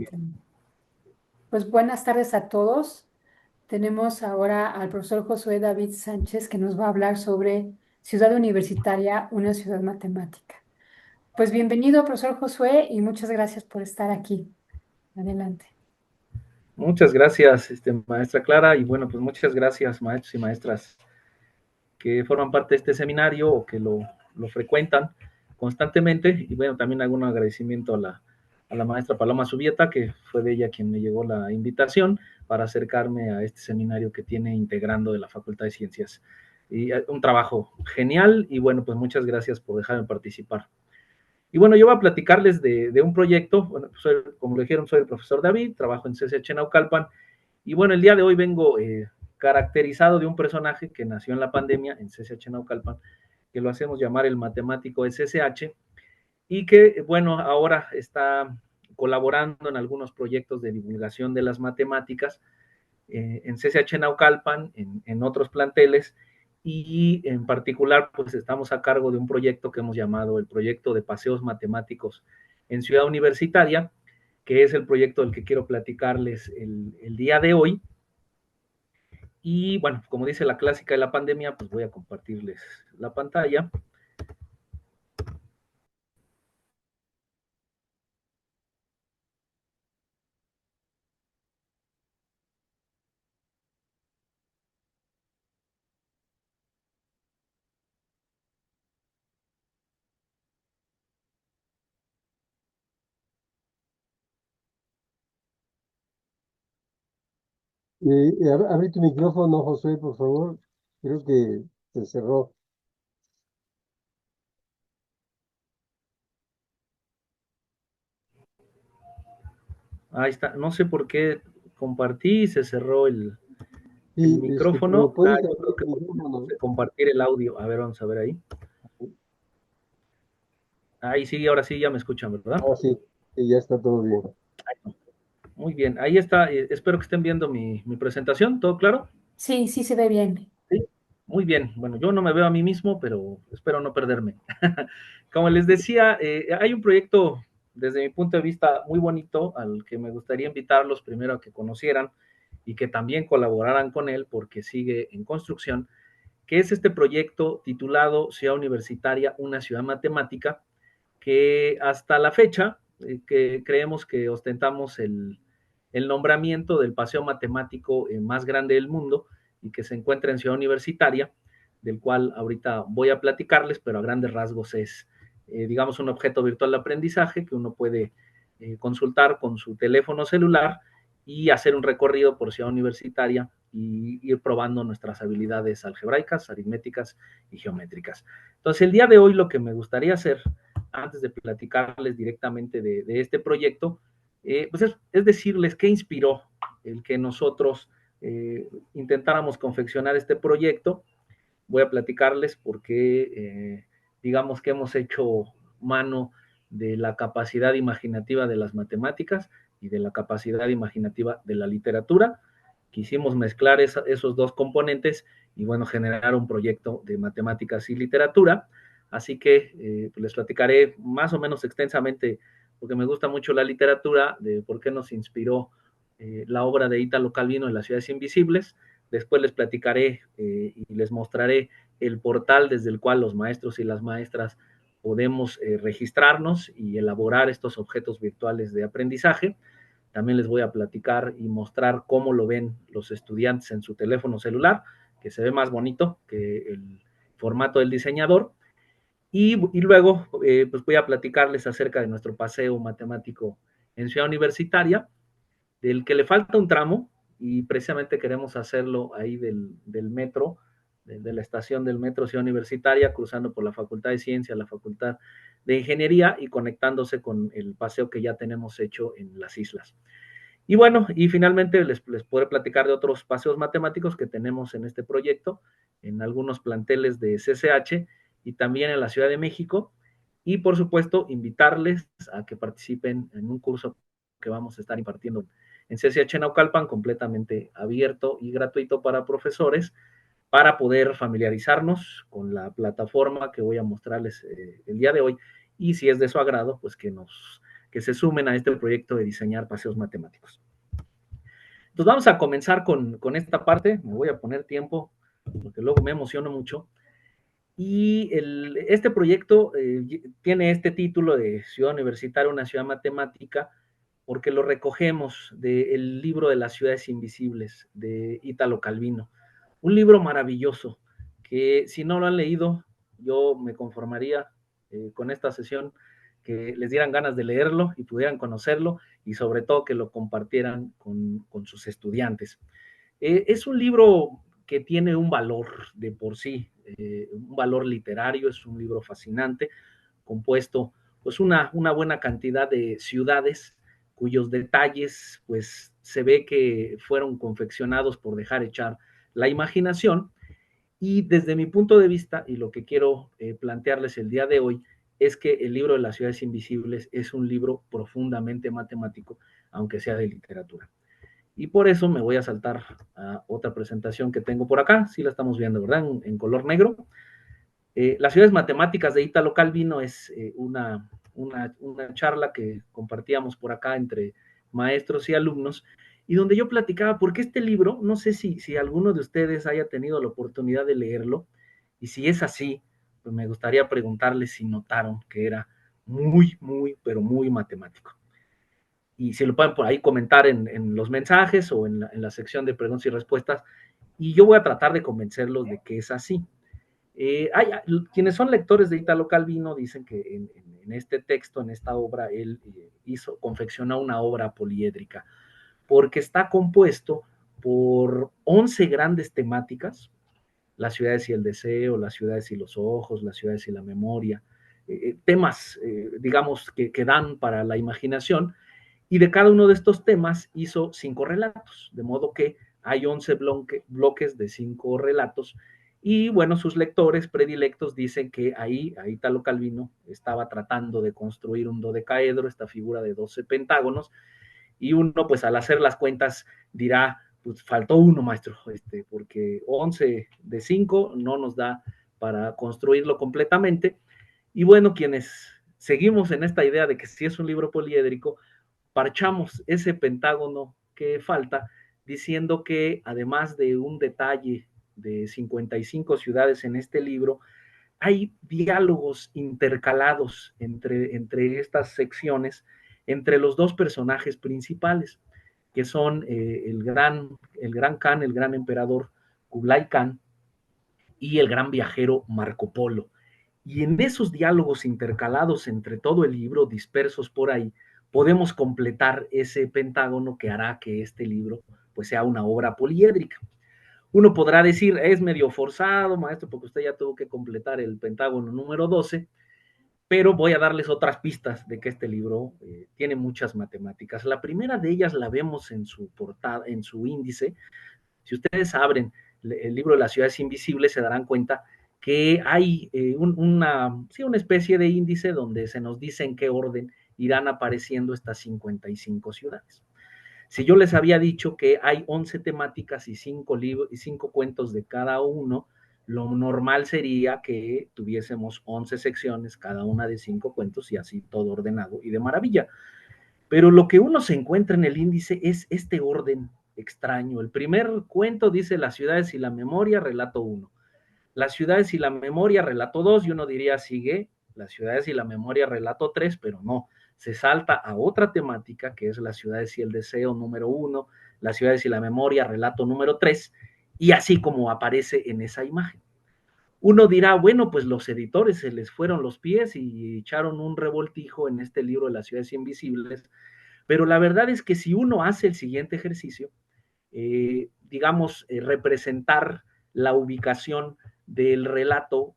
Excelente. Pues buenas tardes a todos. Tenemos ahora al profesor Josué David Sánchez que nos va a hablar sobre Ciudad Universitaria, una ciudad matemática. Pues bienvenido, profesor Josué, y muchas gracias por estar aquí. Adelante. Muchas gracias, maestra Clara, y bueno, pues muchas gracias, maestros y maestras que forman parte de este seminario o que lo frecuentan constantemente. Y bueno, también hago un agradecimiento a la maestra Paloma Subieta, que fue de ella quien me llegó la invitación para acercarme a este seminario que tiene integrando de la Facultad de Ciencias. Y un trabajo genial, y bueno, pues muchas gracias por dejarme participar. Y bueno, yo voy a platicarles de un proyecto. Bueno, como lo dijeron, soy el profesor David, trabajo en CCH Naucalpan. Y bueno, el día de hoy vengo caracterizado de un personaje que nació en la pandemia en CCH Naucalpan, que lo hacemos llamar el matemático de CCH, y que, bueno, ahora está colaborando en algunos proyectos de divulgación de las matemáticas en CCH Naucalpan, en otros planteles, y en particular, pues estamos a cargo de un proyecto que hemos llamado el proyecto de paseos matemáticos en Ciudad Universitaria, que es el proyecto del que quiero platicarles el día de hoy. Y bueno, como dice la clásica de la pandemia, pues voy a compartirles la pantalla. Abre tu micrófono, Josué, por favor. Creo que se cerró. Ahí está, no sé por qué compartí, se cerró el Sí, pero micrófono. puedes Yo abrir creo tu que micrófono. puse compartir el audio. A ver, vamos a ver ahí. Ahí sí, ahora sí ya me escuchan, ¿verdad? Ah, sí, sí, ya está todo bien. Muy bien, ahí está. Espero que estén viendo mi presentación, ¿todo claro? Sí, sí se ve bien. Sí. Muy bien, bueno, yo no me veo a mí mismo, pero espero no perderme. Como les decía, hay un proyecto desde mi punto de vista muy bonito al que me gustaría invitarlos primero a que conocieran y que también colaboraran con él porque sigue en construcción, que es este proyecto titulado Ciudad Universitaria, una ciudad matemática, que hasta la fecha, que creemos que ostentamos el nombramiento del paseo matemático más grande del mundo y que se encuentra en Ciudad Universitaria, del cual ahorita voy a platicarles, pero a grandes rasgos es, digamos, un objeto virtual de aprendizaje que uno puede consultar con su teléfono celular y hacer un recorrido por Ciudad Universitaria y ir probando nuestras habilidades algebraicas, aritméticas y geométricas. Entonces, el día de hoy lo que me gustaría hacer, antes de platicarles directamente de este proyecto, pues es decirles qué inspiró el que nosotros intentáramos confeccionar este proyecto. Voy a platicarles por qué, digamos que hemos hecho mano de la capacidad imaginativa de las matemáticas y de la capacidad imaginativa de la literatura. Quisimos mezclar esos dos componentes y bueno, generar un proyecto de matemáticas y literatura. Así que pues les platicaré más o menos extensamente, porque me gusta mucho la literatura, de por qué nos inspiró la obra de Italo Calvino en Las ciudades invisibles. Después les platicaré y les mostraré el portal desde el cual los maestros y las maestras podemos registrarnos y elaborar estos objetos virtuales de aprendizaje. También les voy a platicar y mostrar cómo lo ven los estudiantes en su teléfono celular, que se ve más bonito que el formato del diseñador. Y luego, pues voy a platicarles acerca de nuestro paseo matemático en Ciudad Universitaria, del que le falta un tramo, y precisamente queremos hacerlo ahí del metro, de la estación del metro Ciudad Universitaria, cruzando por la Facultad de Ciencias, la Facultad de Ingeniería y conectándose con el paseo que ya tenemos hecho en las islas. Y bueno, y finalmente les podré platicar de otros paseos matemáticos que tenemos en este proyecto, en algunos planteles de CCH y también en la Ciudad de México. Y por supuesto, invitarles a que participen en un curso que vamos a estar impartiendo en CCH Naucalpan, completamente abierto y gratuito para profesores, para poder familiarizarnos con la plataforma que voy a mostrarles el día de hoy. Y si es de su agrado, pues que se sumen a este proyecto de diseñar paseos matemáticos. Entonces vamos a comenzar con esta parte. Me voy a poner tiempo porque luego me emociono mucho. Y este proyecto tiene este título de Ciudad Universitaria, una ciudad matemática, porque lo recogemos del libro de las ciudades invisibles de Italo Calvino. Un libro maravilloso que si no lo han leído, yo me conformaría con esta sesión que les dieran ganas de leerlo y pudieran conocerlo y sobre todo que lo compartieran con sus estudiantes. Es un libro que tiene un valor de por sí, un valor literario, es un libro fascinante, compuesto pues una buena cantidad de ciudades cuyos detalles pues se ve que fueron confeccionados por dejar echar la imaginación y desde mi punto de vista y lo que quiero plantearles el día de hoy es que el libro de las ciudades invisibles es un libro profundamente matemático, aunque sea de literatura. Y por eso me voy a saltar a otra presentación que tengo por acá, sí la estamos viendo, ¿verdad? En color negro. Las ciudades matemáticas de Italo Calvino es una charla que compartíamos por acá entre maestros y alumnos, y donde yo platicaba, porque este libro, no sé si alguno de ustedes haya tenido la oportunidad de leerlo, y si es así, pues me gustaría preguntarles si notaron que era muy, pero muy matemático. Y si lo pueden por ahí comentar en los mensajes o en la sección de preguntas y respuestas, y yo voy a tratar de convencerlos de que es así. Quienes son lectores de Italo Calvino dicen que en este texto, en esta obra, él confeccionó una obra poliédrica, porque está compuesto por 11 grandes temáticas, las ciudades y el deseo, las ciudades y los ojos, las ciudades y la memoria, temas, digamos, que dan para la imaginación, y de cada uno de estos temas hizo 5 relatos, de modo que hay 11 bloques de 5 relatos, y bueno, sus lectores predilectos dicen que ahí Italo Calvino estaba tratando de construir un dodecaedro, esta figura de 12 pentágonos, y uno pues al hacer las cuentas dirá, pues faltó uno, maestro, porque 11 de 5 no nos da para construirlo completamente, y bueno, quienes seguimos en esta idea de que si es un libro poliédrico, parchamos ese pentágono que falta, diciendo que además de un detalle de 55 ciudades en este libro, hay diálogos intercalados entre estas secciones, entre los dos personajes principales, que son el gran Khan, el gran emperador Kublai Khan, y el gran viajero Marco Polo. Y en esos diálogos intercalados entre todo el libro, dispersos por ahí, podemos completar ese pentágono que hará que este libro pues sea una obra poliédrica. Uno podrá decir, es medio forzado, maestro, porque usted ya tuvo que completar el pentágono número 12, pero voy a darles otras pistas de que este libro tiene muchas matemáticas. La primera de ellas la vemos en su portada, en su índice. Si ustedes abren el libro de las ciudades invisibles, se darán cuenta que hay una especie de índice donde se nos dice en qué orden irán apareciendo estas 55 ciudades. Si yo les había dicho que hay 11 temáticas y 5 cuentos de cada uno, lo normal sería que tuviésemos 11 secciones, cada una de 5 cuentos y así todo ordenado y de maravilla. Pero lo que uno se encuentra en el índice es este orden extraño. El primer cuento dice las ciudades y la memoria, relato 1. Las ciudades y la memoria, relato 2, y uno diría, sigue las ciudades y la memoria, relato 3, pero no, se salta a otra temática que es las ciudades y el deseo número 1, las ciudades y la memoria, relato número 3, y así como aparece en esa imagen. Uno dirá, bueno, pues los editores se les fueron los pies y echaron un revoltijo en este libro de las ciudades invisibles, pero la verdad es que si uno hace el siguiente ejercicio, digamos, representar la ubicación del relato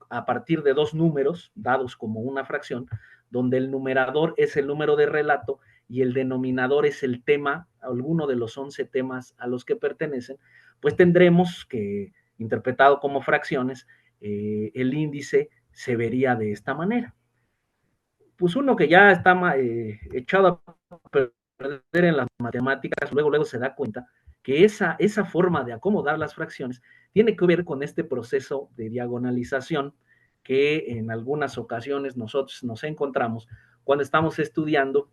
a partir de dos números dados como una fracción, donde el numerador es el número de relato y el denominador es el tema, alguno de los 11 temas a los que pertenecen, pues tendremos que, interpretado como fracciones, el índice se vería de esta manera. Pues uno que ya está echado a perder en las matemáticas, luego se da cuenta que esa forma de acomodar las fracciones tiene que ver con este proceso de diagonalización que en algunas ocasiones nosotros nos encontramos cuando estamos estudiando,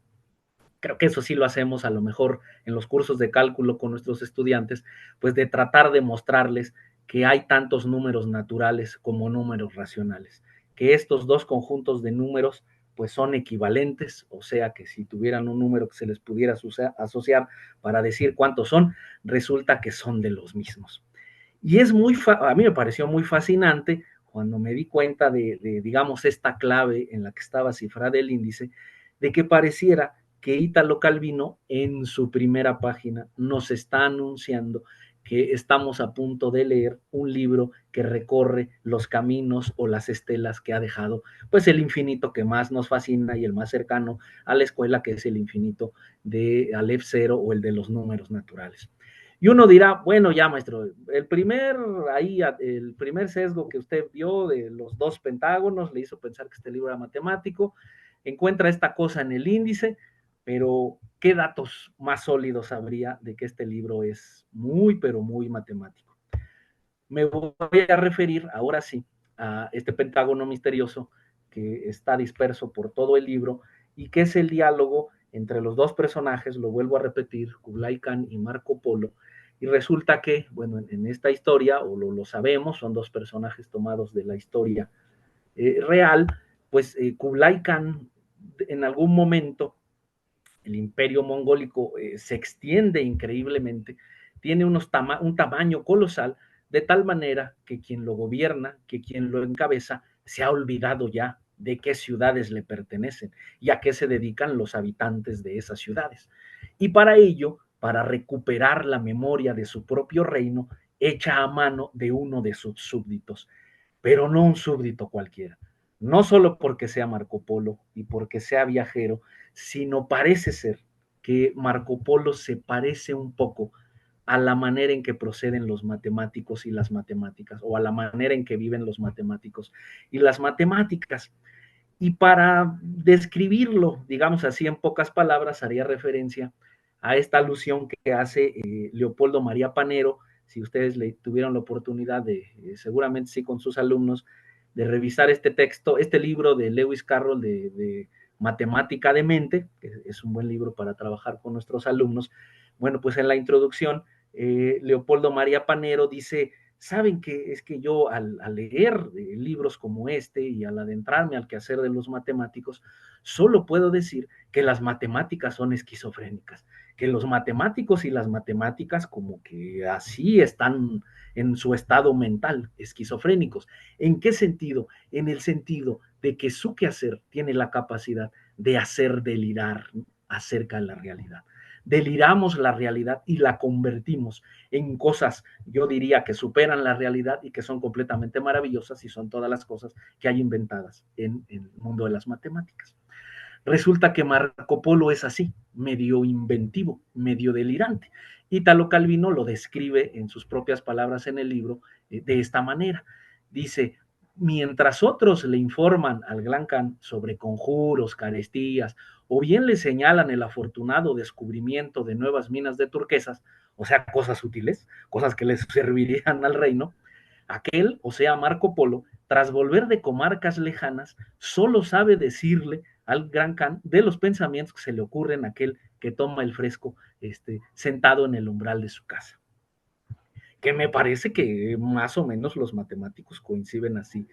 creo que eso sí lo hacemos a lo mejor en los cursos de cálculo con nuestros estudiantes, pues de tratar de mostrarles que hay tantos números naturales como números racionales, que estos dos conjuntos de números pues son equivalentes, o sea que si tuvieran un número que se les pudiera asociar para decir cuántos son, resulta que son de los mismos. Y es a mí me pareció muy fascinante cuando me di cuenta digamos, esta clave en la que estaba cifrada el índice, de que pareciera que Italo Calvino en su primera página nos está anunciando que estamos a punto de leer un libro que recorre los caminos o las estelas que ha dejado, pues el infinito que más nos fascina y el más cercano a la escuela, que es el infinito de Aleph Cero o el de los números naturales. Y uno dirá, bueno, ya maestro, el primer sesgo que usted vio de los dos pentágonos le hizo pensar que este libro era matemático, encuentra esta cosa en el índice, pero ¿qué datos más sólidos habría de que este libro es muy, pero muy matemático? Me voy a referir ahora sí a este pentágono misterioso que está disperso por todo el libro y que es el diálogo entre los dos personajes, lo vuelvo a repetir, Kublai Khan y Marco Polo, y resulta que, bueno, en esta historia, o lo sabemos, son dos personajes tomados de la historia real, pues Kublai Khan en algún momento el imperio mongólico se extiende increíblemente, tiene un tamaño colosal, de tal manera que quien lo gobierna, que quien lo encabeza, se ha olvidado ya de qué ciudades le pertenecen y a qué se dedican los habitantes de esas ciudades. Y para ello, para recuperar la memoria de su propio reino, echa a mano de uno de sus súbditos, pero no un súbdito cualquiera, no solo porque sea Marco Polo y porque sea viajero, sino parece ser que Marco Polo se parece un poco a la manera en que proceden los matemáticos y las matemáticas, o a la manera en que viven los matemáticos y las matemáticas. Y para describirlo, digamos así, en pocas palabras, haría referencia a esta alusión que hace Leopoldo María Panero, si ustedes le tuvieron la oportunidad de, seguramente sí con sus alumnos, de revisar este texto, este libro de Lewis Carroll de Matemática de Mente, que es un buen libro para trabajar con nuestros alumnos. Bueno, pues en la introducción, Leopoldo María Panero dice, saben que es que yo al leer libros como este y al adentrarme al quehacer de los matemáticos, solo puedo decir que las matemáticas son esquizofrénicas, que los matemáticos y las matemáticas como que así están en su estado mental, esquizofrénicos. ¿En qué sentido? En el sentido de que su quehacer tiene la capacidad de hacer delirar acerca de la realidad. Deliramos la realidad y la convertimos en cosas, yo diría, que superan la realidad y que son completamente maravillosas y son todas las cosas que hay inventadas en el mundo de las matemáticas. Resulta que Marco Polo es así, medio inventivo, medio delirante. Italo Calvino lo describe en sus propias palabras en el libro de esta manera. Dice, mientras otros le informan al Gran Khan sobre conjuros, carestías, o bien le señalan el afortunado descubrimiento de nuevas minas de turquesas, o sea, cosas útiles, cosas que les servirían al reino, aquel, o sea, Marco Polo, tras volver de comarcas lejanas, solo sabe decirle al Gran Khan de los pensamientos que se le ocurren a aquel que toma el fresco sentado en el umbral de su casa. Que me parece que más o menos los matemáticos coinciden así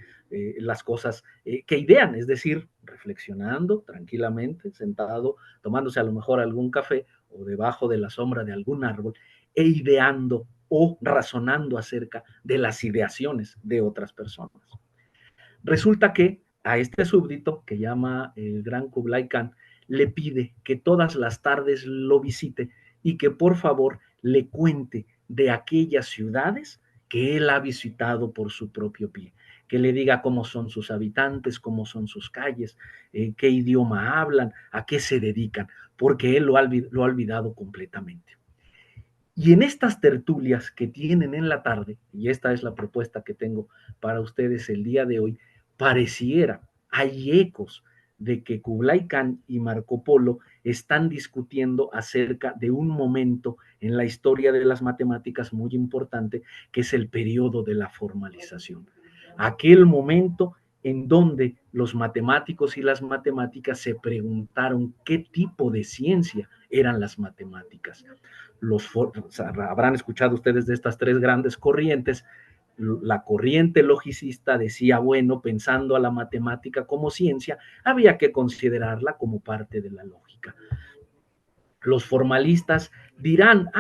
las cosas que idean, es decir, reflexionando tranquilamente, sentado, tomándose a lo mejor algún café o debajo de la sombra de algún árbol e ideando o razonando acerca de las ideaciones de otras personas. Resulta que a este súbdito que llama el gran Kublai Khan le pide que todas las tardes lo visite y que por favor le cuente de aquellas ciudades que él ha visitado por su propio pie, que le diga cómo son sus habitantes, cómo son sus calles, qué idioma hablan, a qué se dedican, porque él lo ha olvidado completamente. Y en estas tertulias que tienen en la tarde, y esta es la propuesta que tengo para ustedes el día de hoy, pareciera, hay ecos de que Kublai Khan y Marco Polo están discutiendo acerca de un momento en la historia de las matemáticas muy importante, que es el periodo de la formalización. Aquel momento en donde los matemáticos y las matemáticas se preguntaron qué tipo de ciencia eran las matemáticas. O sea, habrán escuchado ustedes de estas tres grandes corrientes. La corriente logicista decía, bueno, pensando a la matemática como ciencia, había que considerarla como parte de la lógica. Los formalistas dirán,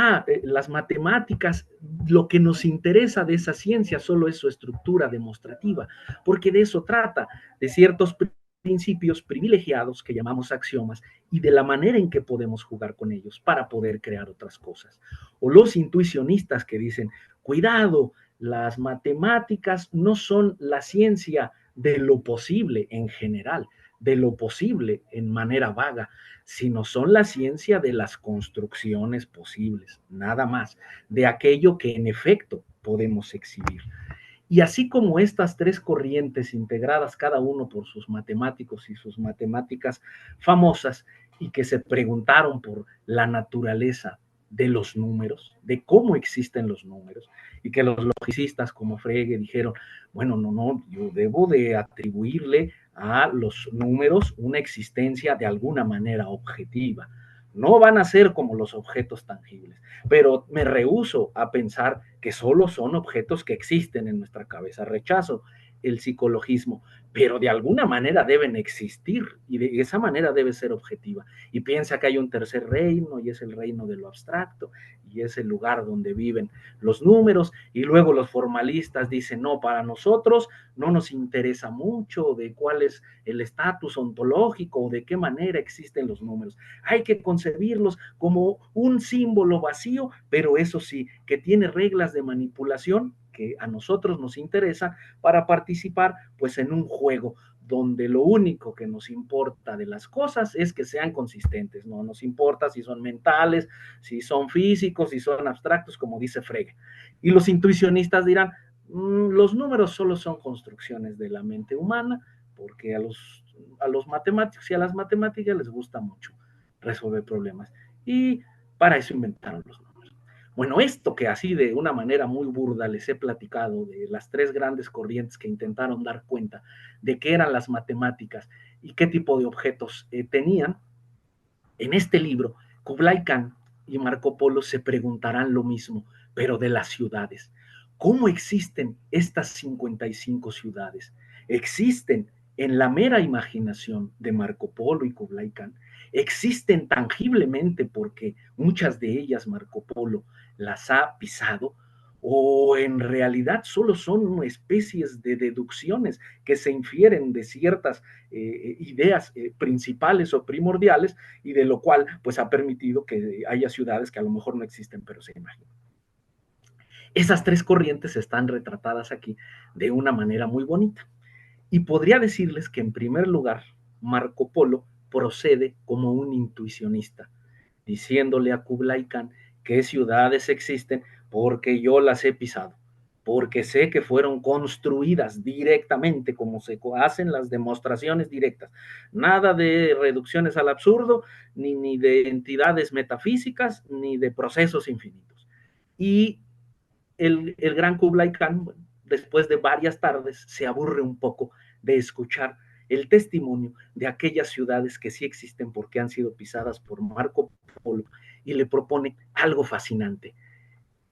las matemáticas, lo que nos interesa de esa ciencia solo es su estructura demostrativa, porque de eso trata, de ciertos principios privilegiados que llamamos axiomas y de la manera en que podemos jugar con ellos para poder crear otras cosas. O los intuicionistas que dicen, cuidado, las matemáticas no son la ciencia de lo posible en general, de lo posible en manera vaga, sino son la ciencia de las construcciones posibles, nada más, de aquello que en efecto podemos exhibir. Y así como estas tres corrientes integradas cada uno por sus matemáticos y sus matemáticas famosas y que se preguntaron por la naturaleza de los números, de cómo existen los números, y que los logicistas como Frege dijeron, bueno, no, yo debo de atribuirle a los números una existencia de alguna manera objetiva. No van a ser como los objetos tangibles, pero me rehúso a pensar que solo son objetos que existen en nuestra cabeza. Rechazo el psicologismo, pero de alguna manera deben existir y de esa manera debe ser objetiva. Y piensa que hay un tercer reino y es el reino de lo abstracto y es el lugar donde viven los números, y luego los formalistas dicen, no, para nosotros no nos interesa mucho de cuál es el estatus ontológico o de qué manera existen los números. Hay que concebirlos como un símbolo vacío, pero eso sí, que tiene reglas de manipulación que a nosotros nos interesa para participar pues en un juego donde lo único que nos importa de las cosas es que sean consistentes, no nos importa si son mentales, si son físicos, si son abstractos, como dice Frege. Y los intuicionistas dirán, los números solo son construcciones de la mente humana, porque a los matemáticos y a las matemáticas les gusta mucho resolver problemas. Y para eso inventaron los números. Bueno, esto que así de una manera muy burda les he platicado de las tres grandes corrientes que intentaron dar cuenta de qué eran las matemáticas y qué tipo de objetos tenían, en este libro, Kublai Khan y Marco Polo se preguntarán lo mismo, pero de las ciudades. ¿Cómo existen estas 55 ciudades? ¿Existen en la mera imaginación de Marco Polo y Kublai Khan? ¿Existen tangiblemente porque muchas de ellas Marco Polo las ha pisado? ¿O en realidad solo son especies de deducciones que se infieren de ciertas ideas principales o primordiales, y de lo cual pues ha permitido que haya ciudades que a lo mejor no existen, pero se imaginan? Esas tres corrientes están retratadas aquí de una manera muy bonita. Y podría decirles que en primer lugar, Marco Polo procede como un intuicionista, diciéndole a Kublai Khan que ciudades existen porque yo las he pisado, porque sé que fueron construidas directamente, como se hacen las demostraciones directas. Nada de reducciones al absurdo, ni de entidades metafísicas, ni de procesos infinitos. Y el gran Kublai Khan, después de varias tardes, se aburre un poco de escuchar el testimonio de aquellas ciudades que sí existen porque han sido pisadas por Marco Polo, y le propone algo fascinante.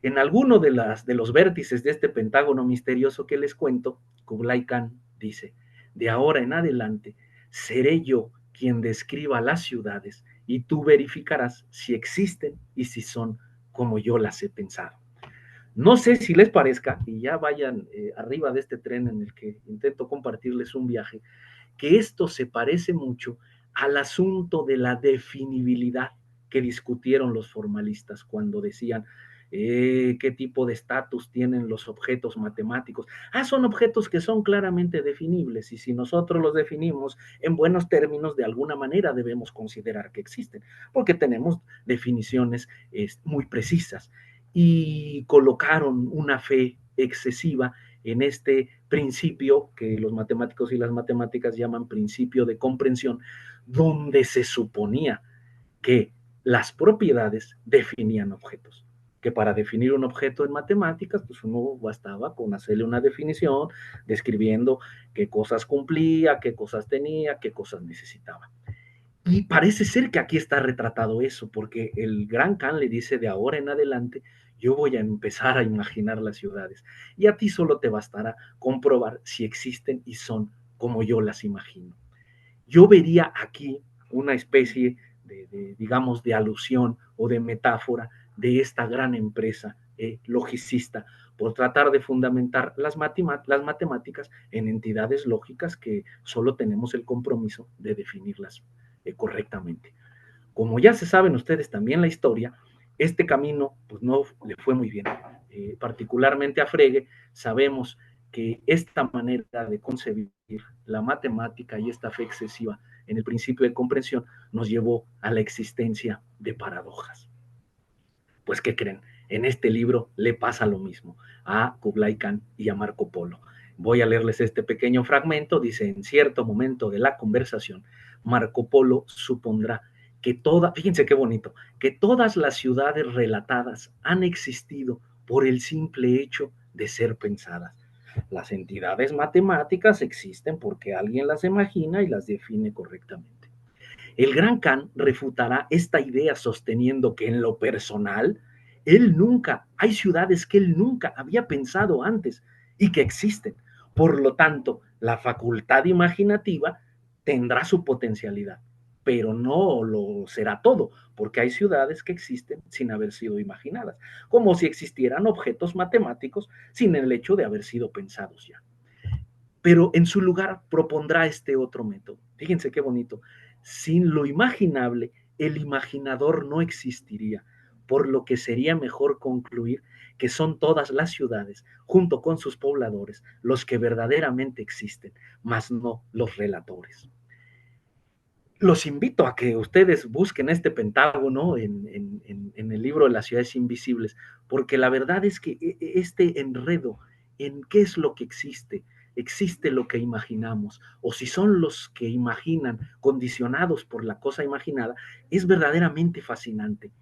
En alguno de los vértices de este pentágono misterioso que les cuento, Kublai Khan dice, de ahora en adelante seré yo quien describa las ciudades y tú verificarás si existen y si son como yo las he pensado. No sé si les parezca, y ya vayan arriba de este tren en el que intento compartirles un viaje, que esto se parece mucho al asunto de la definibilidad que discutieron los formalistas cuando decían qué tipo de estatus tienen los objetos matemáticos. Son objetos que son claramente definibles, y si nosotros los definimos en buenos términos, de alguna manera debemos considerar que existen, porque tenemos definiciones muy precisas. Y colocaron una fe excesiva en este principio que los matemáticos y las matemáticas llaman principio de comprensión, donde se suponía que las propiedades definían objetos. que para definir un objeto en matemáticas, pues uno bastaba con hacerle una definición, describiendo qué cosas cumplía, qué cosas tenía, qué cosas necesitaba. Y parece ser que aquí está retratado eso, porque el gran Kant le dice, de ahora en adelante, yo voy a empezar a imaginar las ciudades, y a ti solo te bastará comprobar si existen y son como yo las imagino. Yo vería aquí una especie digamos, de alusión o de metáfora de esta gran empresa logicista por tratar de fundamentar las matemáticas en entidades lógicas que solo tenemos el compromiso de definirlas correctamente. Como ya se saben ustedes también la historia, este camino pues no le fue muy bien. Particularmente a Frege, sabemos que esta manera de concebir la matemática y esta fe excesiva en el principio de comprensión nos llevó a la existencia de paradojas. Pues, ¿qué creen? En este libro le pasa lo mismo a Kublai Khan y a Marco Polo. Voy a leerles este pequeño fragmento. Dice, en cierto momento de la conversación, Marco Polo supondrá que fíjense qué bonito, que todas las ciudades relatadas han existido por el simple hecho de ser pensadas. Las entidades matemáticas existen porque alguien las imagina y las define correctamente. El gran Kant refutará esta idea sosteniendo que en lo personal, hay ciudades que él nunca había pensado antes y que existen. Por lo tanto, la facultad imaginativa tendrá su potencialidad, pero no lo será todo, porque hay ciudades que existen sin haber sido imaginadas, como si existieran objetos matemáticos sin el hecho de haber sido pensados ya. Pero en su lugar propondrá este otro método. Fíjense qué bonito. Sin lo imaginable, el imaginador no existiría, por lo que sería mejor concluir que son todas las ciudades, junto con sus pobladores, los que verdaderamente existen, mas no los relatores. Los invito a que ustedes busquen este pentágono en el libro de las ciudades invisibles, porque la verdad es que este enredo en qué es lo que existe lo que imaginamos, o si son los que imaginan condicionados por la cosa imaginada, es verdaderamente fascinante.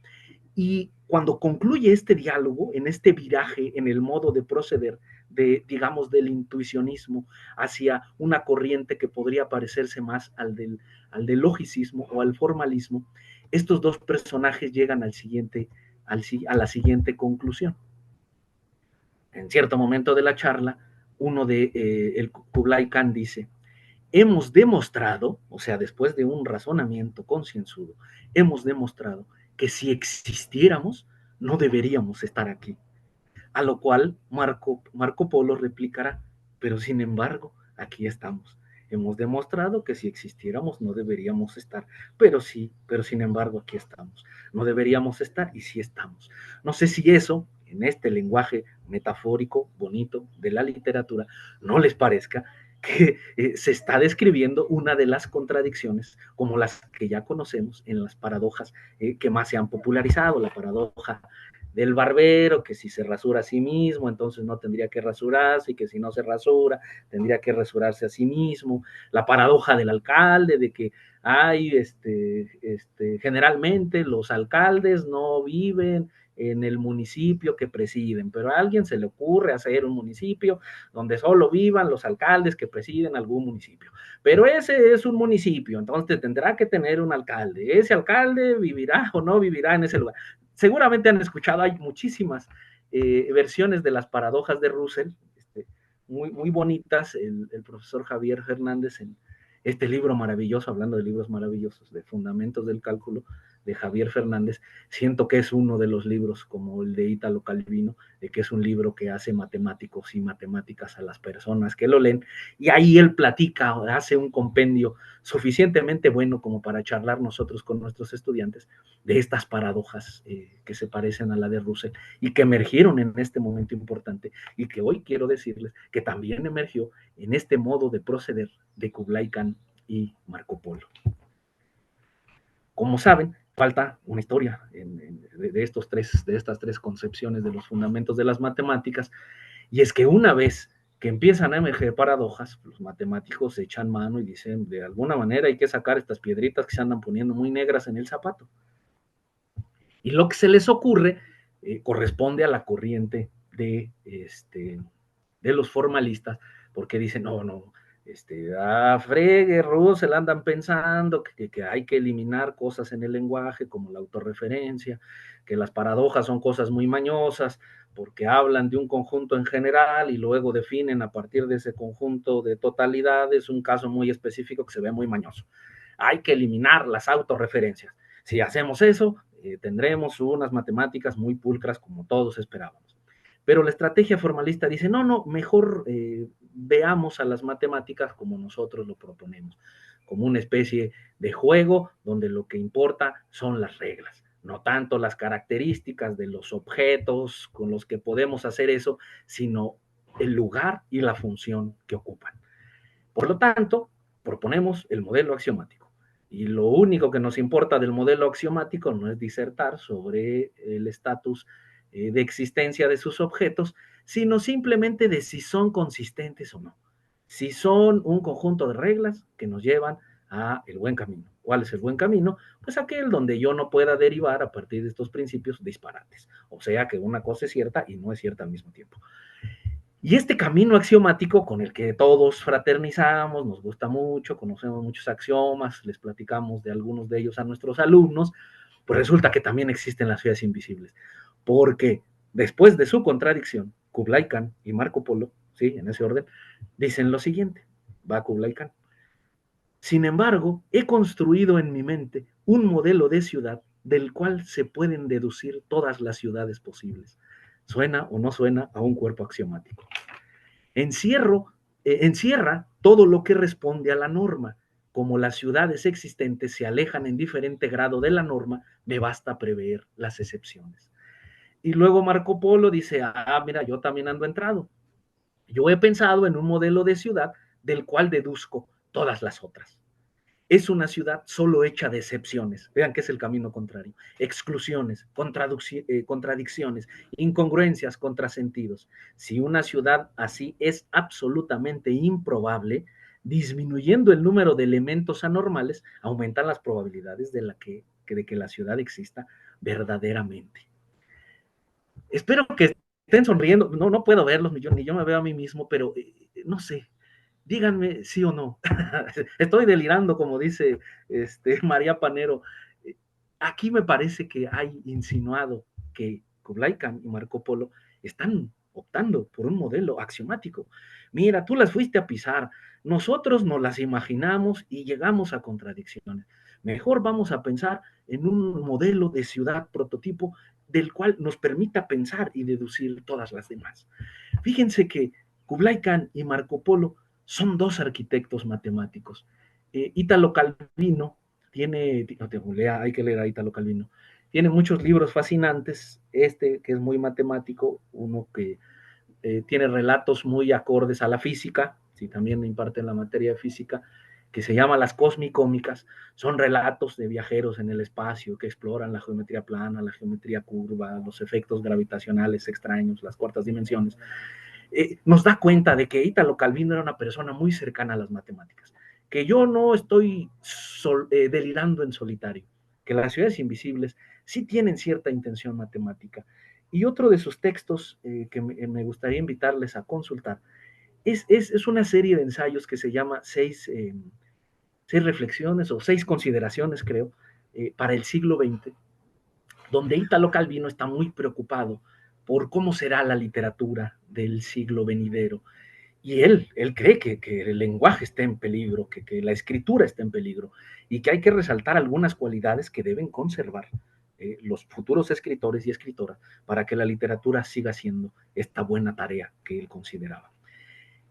Y cuando concluye este diálogo, en este viraje, en el modo de proceder, digamos, del intuicionismo hacia una corriente que podría parecerse más al del logicismo o al formalismo, estos dos personajes llegan a la siguiente conclusión. En cierto momento de la charla, el Kublai Khan dice, hemos demostrado, o sea, después de un razonamiento concienzudo, hemos demostrado que si existiéramos, no deberíamos estar aquí. A lo cual Marco Polo replicará, pero sin embargo, aquí estamos. Hemos demostrado que si existiéramos no deberíamos estar, pero sin embargo aquí estamos. No deberíamos estar y sí estamos. No sé si eso, en este lenguaje metafórico, bonito de la literatura, no les parezca que se está describiendo una de las contradicciones como las que ya conocemos en las paradojas que más se han popularizado, la paradoja del barbero, que si se rasura a sí mismo, entonces no tendría que rasurarse, y que si no se rasura, tendría que rasurarse a sí mismo, la paradoja del alcalde, de que hay, generalmente los alcaldes no viven en el municipio que presiden, pero a alguien se le ocurre hacer un municipio donde solo vivan los alcaldes que presiden algún municipio. Pero ese es un municipio, entonces tendrá que tener un alcalde. Ese alcalde vivirá o no vivirá en ese lugar. Seguramente han escuchado, hay muchísimas versiones de las paradojas de Russell, muy, muy bonitas. El profesor Javier Fernández en este libro maravilloso, hablando de libros maravillosos, de Fundamentos del Cálculo, de Javier Fernández, siento que es uno de los libros como el de Ítalo Calvino, de que es un libro que hace matemáticos y matemáticas a las personas que lo leen, y ahí él platica, hace un compendio suficientemente bueno como para charlar nosotros con nuestros estudiantes de estas paradojas que se parecen a la de Russell y que emergieron en este momento importante y que hoy quiero decirles que también emergió en este modo de proceder de Kublai Khan y Marco Polo. Como saben, falta una historia de estas tres concepciones de los fundamentos de las matemáticas, y es que una vez que empiezan a emerger paradojas, los matemáticos se echan mano y dicen, de alguna manera hay que sacar estas piedritas que se andan poniendo muy negras en el zapato. Y lo que se les ocurre, corresponde a la corriente de los formalistas, porque dicen, no, fregue, Russell, andan pensando que hay que eliminar cosas en el lenguaje como la autorreferencia, que las paradojas son cosas muy mañosas, porque hablan de un conjunto en general y luego definen a partir de ese conjunto de totalidades un caso muy específico que se ve muy mañoso. Hay que eliminar las autorreferencias. Si hacemos eso, tendremos unas matemáticas muy pulcras como todos esperábamos. Pero la estrategia formalista dice, no, mejor veamos a las matemáticas como nosotros lo proponemos, como una especie de juego donde lo que importa son las reglas, no tanto las características de los objetos con los que podemos hacer eso, sino el lugar y la función que ocupan. Por lo tanto, proponemos el modelo axiomático. Y lo único que nos importa del modelo axiomático no es disertar sobre el estatus de existencia de sus objetos, sino simplemente de si son consistentes o no. Si son un conjunto de reglas que nos llevan a el buen camino. ¿Cuál es el buen camino? Pues aquel donde yo no pueda derivar a partir de estos principios disparates. O sea que una cosa es cierta y no es cierta al mismo tiempo. Y este camino axiomático con el que todos fraternizamos, nos gusta mucho, conocemos muchos axiomas, les platicamos de algunos de ellos a nuestros alumnos, pues resulta que también existen las ciudades invisibles. Porque después de su contradicción, Kublai Khan y Marco Polo, ¿sí? En ese orden, dicen lo siguiente, va Kublai Khan. Sin embargo, he construido en mi mente un modelo de ciudad del cual se pueden deducir todas las ciudades posibles. ¿Suena o no suena a un cuerpo axiomático? Encierra todo lo que responde a la norma. Como las ciudades existentes se alejan en diferente grado de la norma, me basta prever las excepciones. Y luego Marco Polo dice, mira, yo también ando entrado. Yo he pensado en un modelo de ciudad del cual deduzco todas las otras. Es una ciudad solo hecha de excepciones. Vean que es el camino contrario. Exclusiones, contradicciones, incongruencias, contrasentidos. Si una ciudad así es absolutamente improbable, disminuyendo el número de elementos anormales, aumentan las probabilidades de que la ciudad exista verdaderamente. Espero que estén sonriendo. No puedo verlos, ni yo me veo a mí mismo, pero no sé. Díganme sí o no. Estoy delirando, como dice María Panero. Aquí me parece que hay insinuado que Kublai Khan y Marco Polo están optando por un modelo axiomático. Mira, tú las fuiste a pisar, nosotros nos las imaginamos y llegamos a contradicciones. Mejor vamos a pensar en un modelo de ciudad prototipo del cual nos permita pensar y deducir todas las demás. Fíjense que Kublai Khan y Marco Polo son dos arquitectos matemáticos. Italo Calvino tiene, hay que leer a Italo Calvino, tiene muchos libros fascinantes, que es muy matemático, uno que tiene relatos muy acordes a la física, si también imparte la materia de física, que se llama Las Cosmicómicas, son relatos de viajeros en el espacio que exploran la geometría plana, la geometría curva, los efectos gravitacionales extraños, las cuartas dimensiones. Nos da cuenta de que Italo Calvino era una persona muy cercana a las matemáticas, que yo no estoy delirando en solitario, que las ciudades invisibles sí tienen cierta intención matemática. Y otro de sus textos que me gustaría invitarles a consultar es una serie de ensayos que se llama seis reflexiones o 6 consideraciones, creo, para el siglo XX, donde Italo Calvino está muy preocupado por cómo será la literatura del siglo venidero. Y él cree que el lenguaje está en peligro, que la escritura está en peligro y que hay que resaltar algunas cualidades que deben conservar los futuros escritores y escritoras para que la literatura siga siendo esta buena tarea que él consideraba.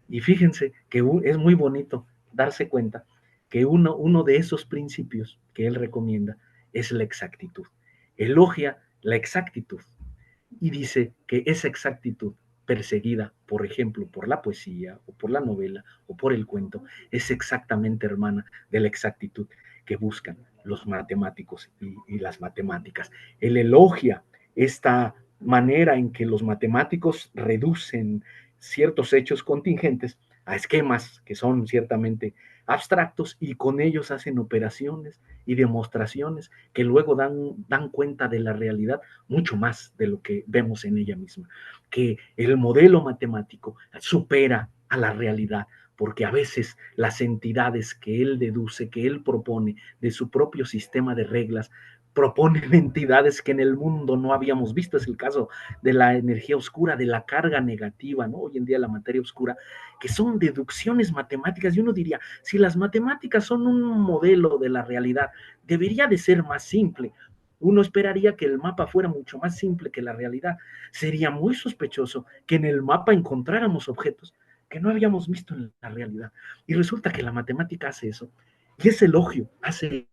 Y fíjense que es muy bonito darse cuenta que uno de esos principios que él recomienda es la exactitud. Elogia la exactitud y dice que esa exactitud perseguida, por ejemplo, por la poesía o por la novela o por el cuento, es exactamente hermana de la exactitud que buscan los matemáticos y las matemáticas. Él elogia esta manera en que los matemáticos reducen ciertos hechos contingentes a esquemas que son ciertamente abstractos y con ellos hacen operaciones y demostraciones que luego dan cuenta de la realidad mucho más de lo que vemos en ella misma, que el modelo matemático supera a la realidad, porque a veces las entidades que él deduce, que él propone de su propio sistema de reglas, proponen entidades que en el mundo no habíamos visto. Es el caso de la energía oscura, de la carga negativa, ¿no? Hoy en día la materia oscura, que son deducciones matemáticas, y uno diría, si las matemáticas son un modelo de la realidad, debería de ser más simple. Uno esperaría que el mapa fuera mucho más simple que la realidad. Sería muy sospechoso que en el mapa encontráramos objetos que no habíamos visto en la realidad. Y resulta que la matemática hace eso. Y ese elogio hace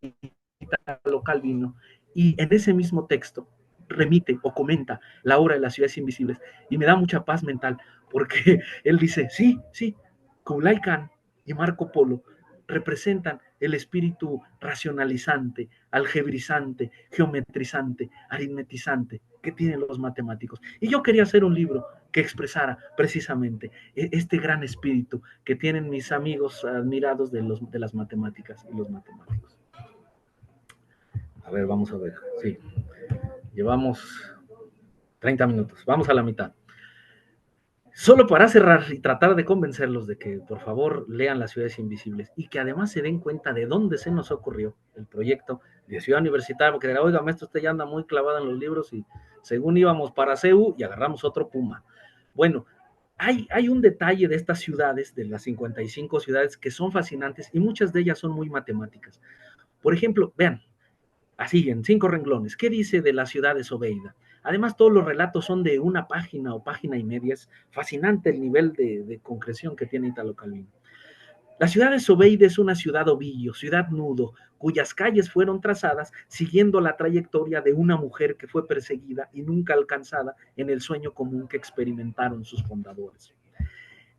Italo Calvino, y en ese mismo texto remite o comenta la obra de las ciudades invisibles, y me da mucha paz mental, porque él dice, sí, sí, Kublai Khan y Marco Polo representan el espíritu racionalizante, algebrizante, geometrizante, aritmetizante que tienen los matemáticos. Y yo quería hacer un libro que expresara precisamente este gran espíritu que tienen mis amigos admirados de las matemáticas y los matemáticos. A ver, vamos a ver. Sí, llevamos 30 minutos. Vamos a la mitad. Solo para cerrar y tratar de convencerlos de que por favor lean Las ciudades invisibles y que además se den cuenta de dónde se nos ocurrió el proyecto de Ciudad Universitaria, porque dirá, oiga, maestro, usted ya anda muy clavado en los libros y según íbamos para CEU y agarramos otro Puma. Bueno, hay un detalle de estas ciudades, de las 55 ciudades, que son fascinantes y muchas de ellas son muy matemáticas. Por ejemplo, vean, así en 5 renglones, ¿qué dice de la ciudad de Sobeida? Además, todos los relatos son de una página o página y media. Es fascinante el nivel de concreción que tiene Italo Calvino. La ciudad de Sobeida es una ciudad ovillo, ciudad nudo, cuyas calles fueron trazadas siguiendo la trayectoria de una mujer que fue perseguida y nunca alcanzada en el sueño común que experimentaron sus fundadores.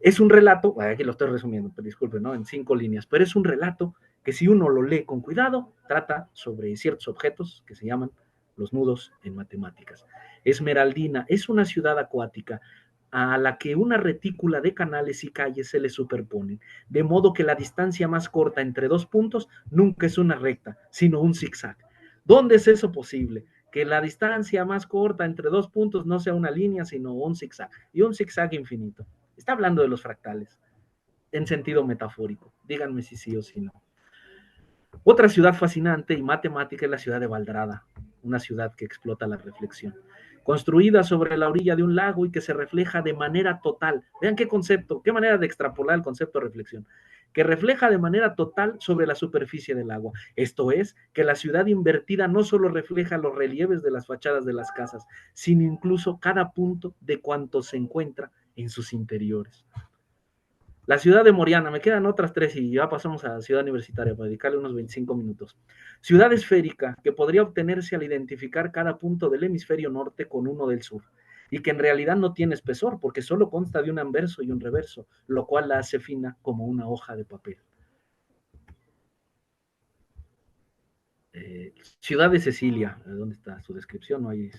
Es un relato, aquí lo estoy resumiendo, pero disculpen, ¿no? En 5 líneas, pero es un relato que si uno lo lee con cuidado, trata sobre ciertos objetos que se llaman los nudos en matemáticas. Esmeraldina es una ciudad acuática a la que una retícula de canales y calles se le superponen, de modo que la distancia más corta entre dos puntos nunca es una recta, sino un zigzag. ¿Dónde es eso posible? Que la distancia más corta entre dos puntos no sea una línea, sino un zigzag, y un zigzag infinito. Está hablando de los fractales, en sentido metafórico. Díganme si sí o si no. Otra ciudad fascinante y matemática es la ciudad de Valdrada, una ciudad que explota la reflexión. Construida sobre la orilla de un lago y que se refleja de manera total. Vean qué concepto, qué manera de extrapolar el concepto de reflexión. Que refleja de manera total sobre la superficie del agua. Esto es, que la ciudad invertida no solo refleja los relieves de las fachadas de las casas, sino incluso cada punto de cuanto se encuentra en sus interiores. La ciudad de Moriana, me quedan otras 3 y ya pasamos a Ciudad Universitaria para dedicarle unos 25 minutos. Ciudad esférica que podría obtenerse al identificar cada punto del hemisferio norte con uno del sur y que en realidad no tiene espesor porque solo consta de un anverso y un reverso, lo cual la hace fina como una hoja de papel. Ciudad de Cecilia, ¿dónde está su descripción? No hay.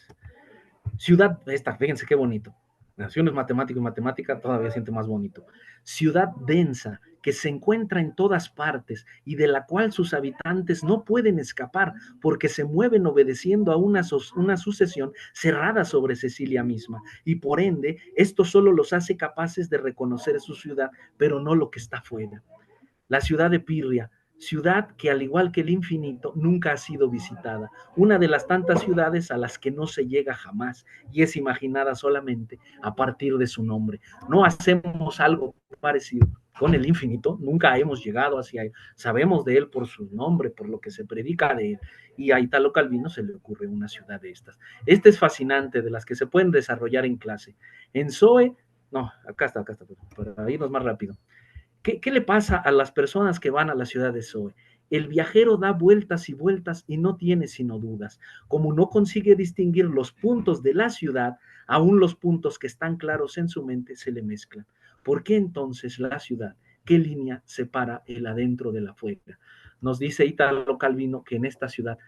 Ciudad, esta, fíjense qué bonito. Naciones matemático y matemática todavía siente más bonito. Ciudad densa, que se encuentra en todas partes y de la cual sus habitantes no pueden escapar porque se mueven obedeciendo a una sucesión cerrada sobre Cecilia misma. Y por ende, esto solo los hace capaces de reconocer su ciudad, pero no lo que está fuera. La ciudad de Pirria, ciudad que al igual que el infinito nunca ha sido visitada, una de las tantas ciudades a las que no se llega jamás y es imaginada solamente a partir de su nombre. No hacemos algo parecido con el infinito, nunca hemos llegado hacia él, sabemos de él por su nombre, por lo que se predica de él, y a Italo Calvino se le ocurre una ciudad de estas. Esta es fascinante, de las que se pueden desarrollar en clase. En Zoe, no, acá está, para irnos más rápido. ¿Qué le pasa a las personas que van a la ciudad de Zoe? El viajero da vueltas y vueltas y no tiene sino dudas. Como no consigue distinguir los puntos de la ciudad, aún los puntos que están claros en su mente se le mezclan. ¿Por qué entonces la ciudad? ¿Qué línea separa el adentro de la afuera? Nos dice Italo Calvino que en esta ciudad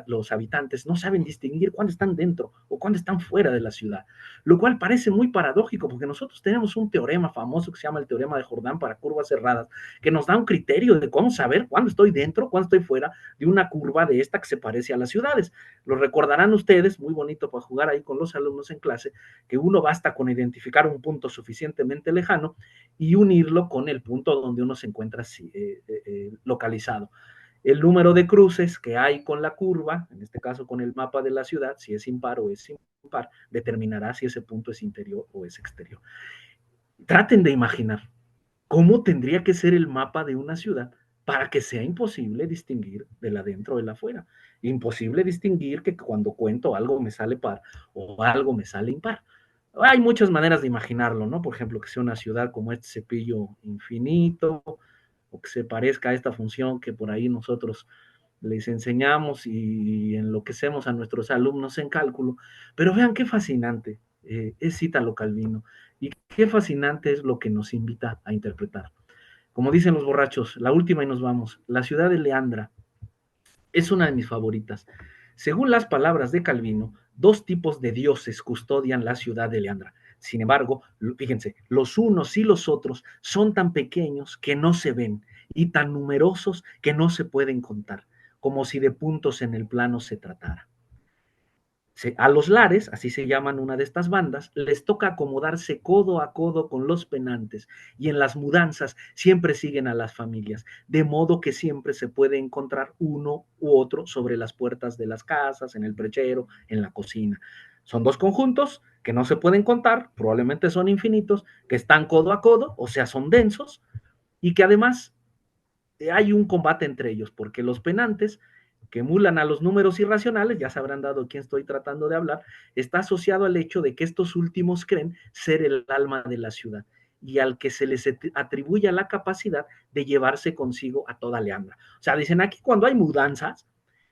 los habitantes no saben distinguir cuándo están dentro o cuándo están fuera de la ciudad, lo cual parece muy paradójico porque nosotros tenemos un teorema famoso que se llama el teorema de Jordan para curvas cerradas, que nos da un criterio de cómo saber cuándo estoy dentro, cuándo estoy fuera de una curva de esta que se parece a las ciudades. Lo recordarán ustedes, muy bonito para jugar ahí con los alumnos en clase, que uno basta con identificar un punto suficientemente lejano y unirlo con el punto donde uno se encuentra localizado. El número de cruces que hay con la curva, en este caso con el mapa de la ciudad, si es impar o es impar, determinará si ese punto es interior o es exterior. Traten de imaginar cómo tendría que ser el mapa de una ciudad para que sea imposible distinguir del adentro o del afuera. Imposible distinguir que cuando cuento algo me sale par o algo me sale impar. Hay muchas maneras de imaginarlo, ¿no? Por ejemplo, que sea una ciudad como este cepillo infinito, o que se parezca a esta función que por ahí nosotros les enseñamos y enloquecemos a nuestros alumnos en cálculo. Pero vean qué fascinante es Ítalo Calvino y qué fascinante es lo que nos invita a interpretar. Como dicen los borrachos, la última y nos vamos. La ciudad de Leandra es una de mis favoritas. Según las palabras de Calvino, dos tipos de dioses custodian la ciudad de Leandra. Sin embargo, fíjense, los unos y los otros son tan pequeños que no se ven y tan numerosos que no se pueden contar, como si de puntos en el plano se tratara. A los lares, así se llaman una de estas bandas, les toca acomodarse codo a codo con los penantes y en las mudanzas siempre siguen a las familias, de modo que siempre se puede encontrar uno u otro sobre las puertas de las casas, en el perchero, en la cocina. Son dos conjuntos que no se pueden contar, probablemente son infinitos, que están codo a codo, o sea, son densos, y que además hay un combate entre ellos, porque los penantes que emulan a los números irracionales, ya se habrán dado quién estoy tratando de hablar, está asociado al hecho de que estos últimos creen ser el alma de la ciudad y al que se les atribuye la capacidad de llevarse consigo a toda Leandra. O sea, dicen aquí cuando hay mudanzas,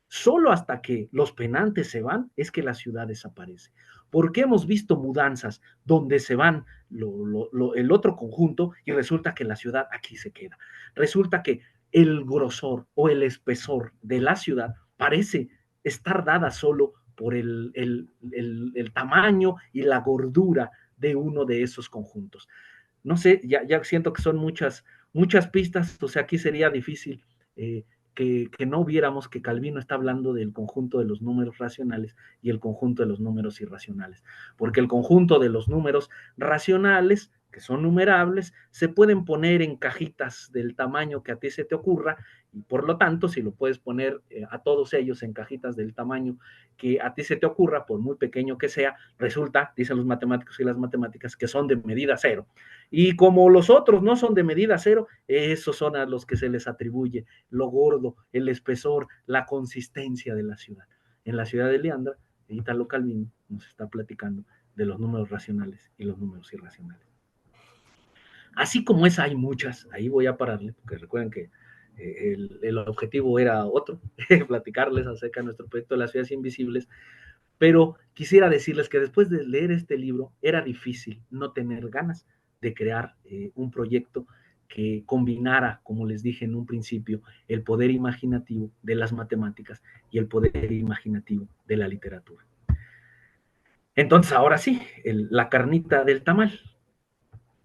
solo hasta que los penantes se van es que la ciudad desaparece. Porque hemos visto mudanzas donde se van el otro conjunto y resulta que la ciudad aquí se queda. Resulta que el grosor o el espesor de la ciudad parece estar dada solo por el tamaño y la gordura de uno de esos conjuntos. No sé, ya siento que son muchas pistas, o sea, aquí sería difícil que no viéramos que Calvino está hablando del conjunto de los números racionales y el conjunto de los números irracionales, porque el conjunto de los números racionales, que son numerables, se pueden poner en cajitas del tamaño que a ti se te ocurra, y por lo tanto, si lo puedes poner a todos ellos en cajitas del tamaño que a ti se te ocurra, por muy pequeño que sea, resulta, dicen los matemáticos y las matemáticas, que son de medida cero. Y como los otros no son de medida cero, esos son a los que se les atribuye lo gordo, el espesor, la consistencia de la ciudad. En la ciudad de Leandra, Italo Calvino nos está platicando de los números racionales y los números irracionales. Así como esa hay muchas, ahí voy a pararle, porque recuerden que el objetivo era otro, platicarles acerca de nuestro proyecto de las ciudades invisibles, pero quisiera decirles que después de leer este libro era difícil no tener ganas de crear un proyecto que combinara, como les dije en un principio, el poder imaginativo de las matemáticas y el poder imaginativo de la literatura. Entonces, ahora sí, la carnita del tamal.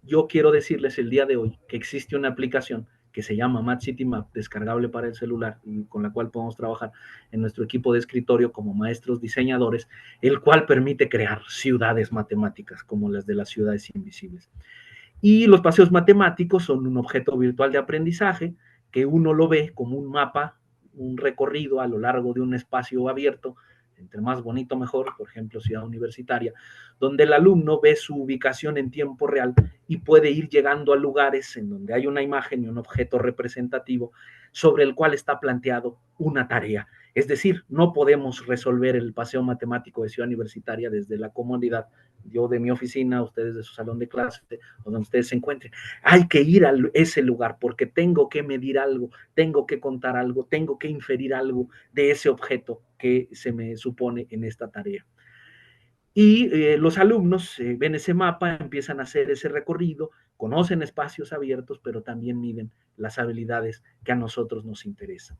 Yo quiero decirles el día de hoy que existe una aplicación que se llama Mad City Map, descargable para el celular y con la cual podemos trabajar en nuestro equipo de escritorio como maestros diseñadores, el cual permite crear ciudades matemáticas como las de las ciudades invisibles. Y los paseos matemáticos son un objeto virtual de aprendizaje que uno lo ve como un mapa, un recorrido a lo largo de un espacio abierto, entre más bonito mejor, por ejemplo, ciudad universitaria, donde el alumno ve su ubicación en tiempo real y puede ir llegando a lugares en donde hay una imagen y un objeto representativo sobre el cual está planteado una tarea. Es decir, no podemos resolver el paseo matemático de ciudad universitaria desde la comodidad, yo de mi oficina, ustedes de su salón de clase, o donde ustedes se encuentren. Hay que ir a ese lugar porque tengo que medir algo, tengo que contar algo, tengo que inferir algo de ese objeto que se me supone en esta tarea. Y los alumnos ven ese mapa, empiezan a hacer ese recorrido, conocen espacios abiertos, pero también miden las habilidades que a nosotros nos interesan.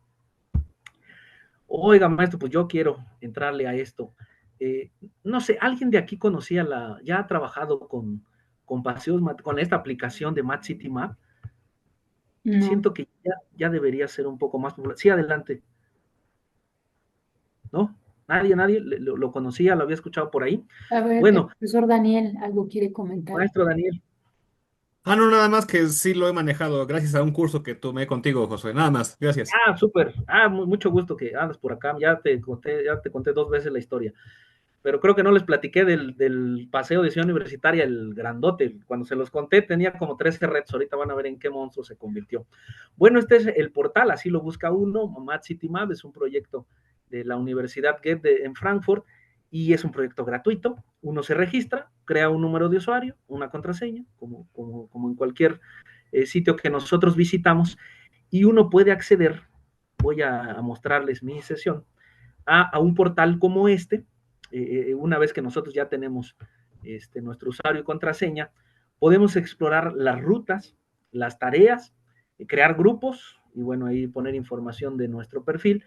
oiga, maestro, pues yo quiero entrarle a esto. No sé, ¿alguien de aquí conocía ya ha trabajado con paseos, con esta aplicación de Map City Map? No. Siento que ya debería ser un poco más popular. Sí, adelante. ¿No? Nadie lo conocía, lo había escuchado por ahí. A ver, el Bueno, profesor Daniel, algo quiere comentar. maestro Daniel. Ah, no, nada más que sí lo he manejado gracias a un curso que tomé contigo, José. Nada más, gracias. Súper. Mucho gusto que andas por acá. Ya te conté 2 veces la historia. Pero creo que no les platiqué del paseo de Ciudad Universitaria, el grandote. Cuando se los conté tenía como 13 retos. Ahorita van a ver en qué monstruo se convirtió. Bueno, este es el portal, así lo busca uno. Map City Map es un proyecto de la Universidad Goethe en Frankfurt y es un proyecto gratuito. Uno se registra, crea un número de usuario, una contraseña, como en cualquier sitio que nosotros visitamos, y uno puede acceder, voy a mostrarles mi sesión, a un portal como este. Una vez que nosotros ya tenemos nuestro usuario y contraseña, podemos explorar las rutas, las tareas, crear grupos y bueno, ahí poner información de nuestro perfil.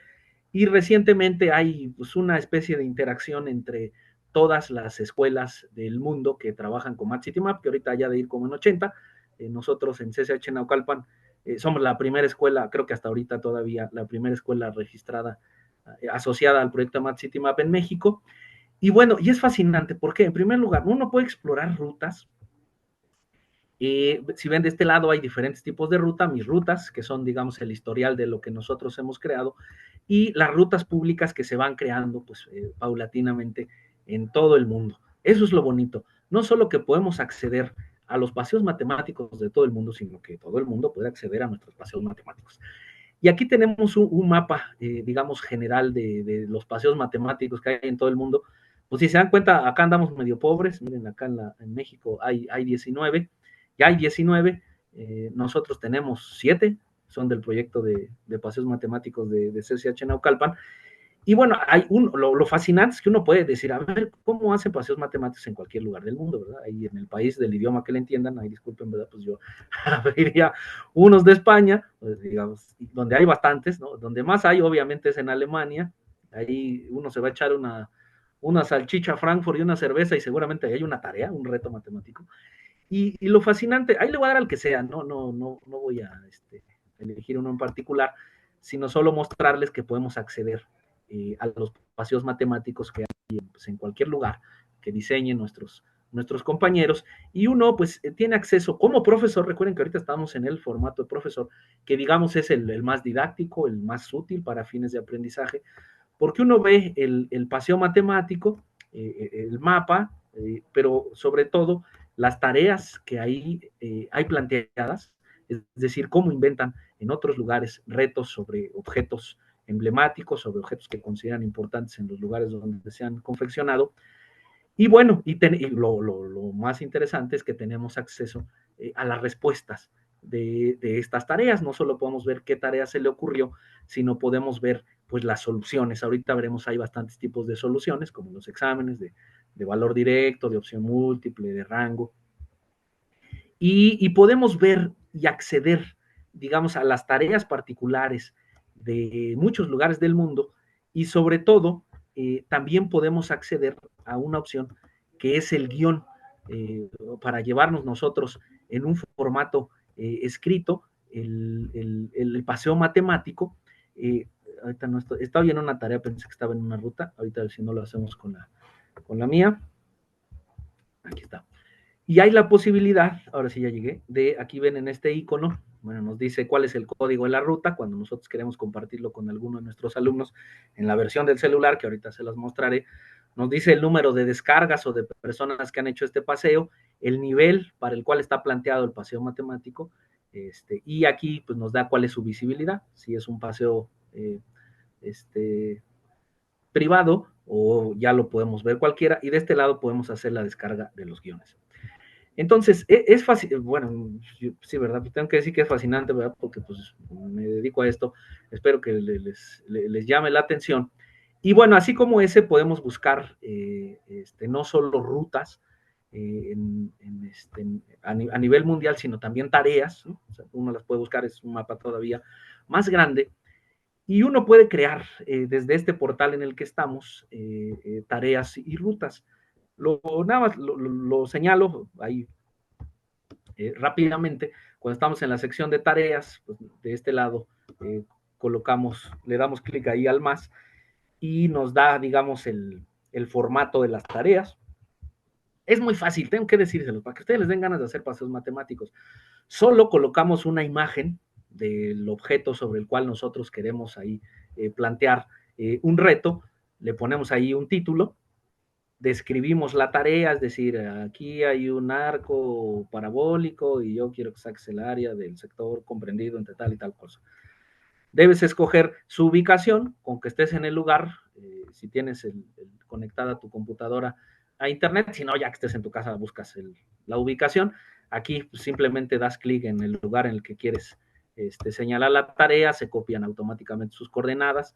Y recientemente hay pues una especie de interacción entre todas las escuelas del mundo que trabajan con MapCityMap, que ahorita ya de ir como en 80. Nosotros en CCH Naucalpan somos la primera escuela, creo que hasta ahorita todavía, la primera escuela registrada asociada al proyecto MapCityMap en México. Y bueno, y es fascinante porque en primer lugar, uno puede explorar rutas. Si ven de este lado hay diferentes tipos de ruta, mis rutas, que son, digamos, el historial de lo que nosotros hemos creado, y las rutas públicas que se van creando, pues, paulatinamente en todo el mundo. Eso es lo bonito. No solo que podemos acceder a los paseos matemáticos de todo el mundo, sino que todo el mundo puede acceder a nuestros paseos matemáticos. Y aquí tenemos un mapa, digamos, general de los paseos matemáticos que hay en todo el mundo. Pues si se dan cuenta, acá andamos medio pobres. Miren, acá en México hay 19, ya hay 19. Nosotros tenemos 7, son del proyecto de paseos matemáticos de CCH Naucalpan. Y bueno, lo fascinante es que uno puede decir, a ver, ¿cómo hacen paseos matemáticos en cualquier lugar del mundo, verdad? Ahí en el país del idioma que le entiendan, ahí disculpen, ¿verdad? Pues yo abriría unos de España, pues, digamos, donde hay bastantes, ¿no? Donde más hay, obviamente, es en Alemania. Ahí uno se va a echar una salchicha Frankfurt y una cerveza y seguramente hay una tarea, un reto matemático. Y lo fascinante, ahí le voy a dar al que sea, no voy a elegir uno en particular, sino solo mostrarles que podemos acceder a los paseos matemáticos que hay pues, en cualquier lugar que diseñen nuestros compañeros, y uno pues tiene acceso como profesor. Recuerden que ahorita estamos en el formato de profesor, que digamos es el más didáctico, el más útil para fines de aprendizaje, porque uno ve el paseo matemático, el mapa, pero sobre todo las tareas que ahí hay planteadas, es decir, cómo inventan en otros lugares retos sobre objetos emblemáticos, sobre objetos que consideran importantes en los lugares donde se han confeccionado. Y bueno, y lo más interesante es que tenemos acceso a las respuestas de estas tareas. No solo podemos ver qué tarea se le ocurrió, sino podemos ver pues las soluciones. Ahorita veremos, hay bastantes tipos de soluciones, como los exámenes de valor directo, de opción múltiple, de rango. Y podemos ver y acceder, digamos, a las tareas particulares de muchos lugares del mundo, y sobre todo también podemos acceder a una opción que es el guión, para llevarnos nosotros en un formato escrito el paseo matemático. Ahorita no estaba viendo una tarea, pensé que estaba en una ruta, ahorita a ver si no lo hacemos con la mía. Aquí está. Y hay la posibilidad, ahora sí ya llegué, aquí ven en este icono, bueno, nos dice cuál es el código de la ruta cuando nosotros queremos compartirlo con alguno de nuestros alumnos en la versión del celular, que ahorita se las mostraré. Nos dice el número de descargas o de personas que han hecho este paseo, el nivel para el cual está planteado el paseo matemático, y aquí pues nos da cuál es su visibilidad, si es un paseo privado o ya lo podemos ver cualquiera, y de este lado podemos hacer la descarga de los guiones. Entonces, es fácil, bueno, sí, ¿verdad? Tengo que decir que es fascinante, ¿verdad? Porque pues me dedico a esto, espero que les llame la atención. Y bueno, así como ese, podemos buscar no solo rutas a nivel mundial, sino también tareas, ¿no? O sea, uno las puede buscar, es un mapa todavía más grande, Y uno puede crear desde este portal en el que estamos tareas y rutas. Nada más lo señalo ahí rápidamente. Cuando estamos en la sección de tareas, pues, de este lado le damos clic ahí al más y nos da, digamos, el formato de las tareas. Es muy fácil, tengo que decírselos, para que ustedes les den ganas de hacer paseos matemáticos. Solo colocamos una imagen del objeto sobre el cual nosotros queremos ahí plantear un reto, le ponemos ahí un título, describimos la tarea, es decir, aquí hay un arco parabólico y yo quiero que saques el área del sector comprendido entre tal y tal cosa. Debes escoger su ubicación, con que estés en el lugar, si tienes conectada tu computadora a internet, si no, ya que estés en tu casa buscas la ubicación. Aquí pues, simplemente das clic en el lugar en el que quieres señalar la tarea, se copian automáticamente sus coordenadas,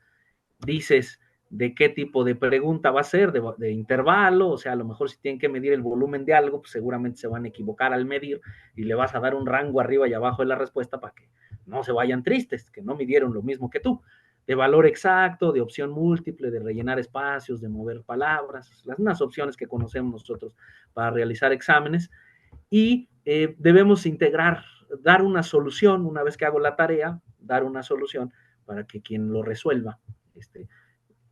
dices de qué tipo de pregunta va a ser, de intervalo, o sea, a lo mejor si tienen que medir el volumen de algo, pues seguramente se van a equivocar al medir y le vas a dar un rango arriba y abajo de la respuesta para que no se vayan tristes, que no midieron lo mismo que tú, de valor exacto, de opción múltiple, de rellenar espacios, de mover palabras, unas opciones que conocemos nosotros para realizar exámenes, y debemos integrar, dar una solución, una vez que hago la tarea, dar una solución para que quien lo resuelva,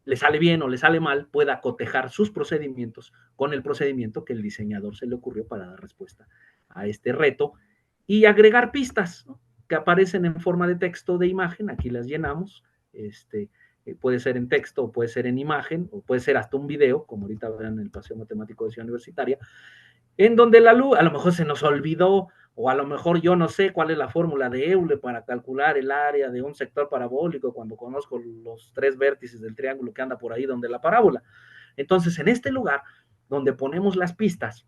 le sale bien o le sale mal, pueda cotejar sus procedimientos con el procedimiento que el diseñador se le ocurrió para dar respuesta a este reto y agregar pistas, ¿no?, que aparecen en forma de texto, de imagen. Aquí las llenamos, puede ser en texto o puede ser en imagen o puede ser hasta un video, como ahorita verán en el paseo matemático de Ciudad Universitaria, en donde la luz a lo mejor se nos olvidó, o a lo mejor yo no sé cuál es la fórmula de Euler para calcular el área de un sector parabólico cuando conozco los 3 vértices del triángulo que anda por ahí donde la parábola. Entonces, en este lugar donde ponemos las pistas,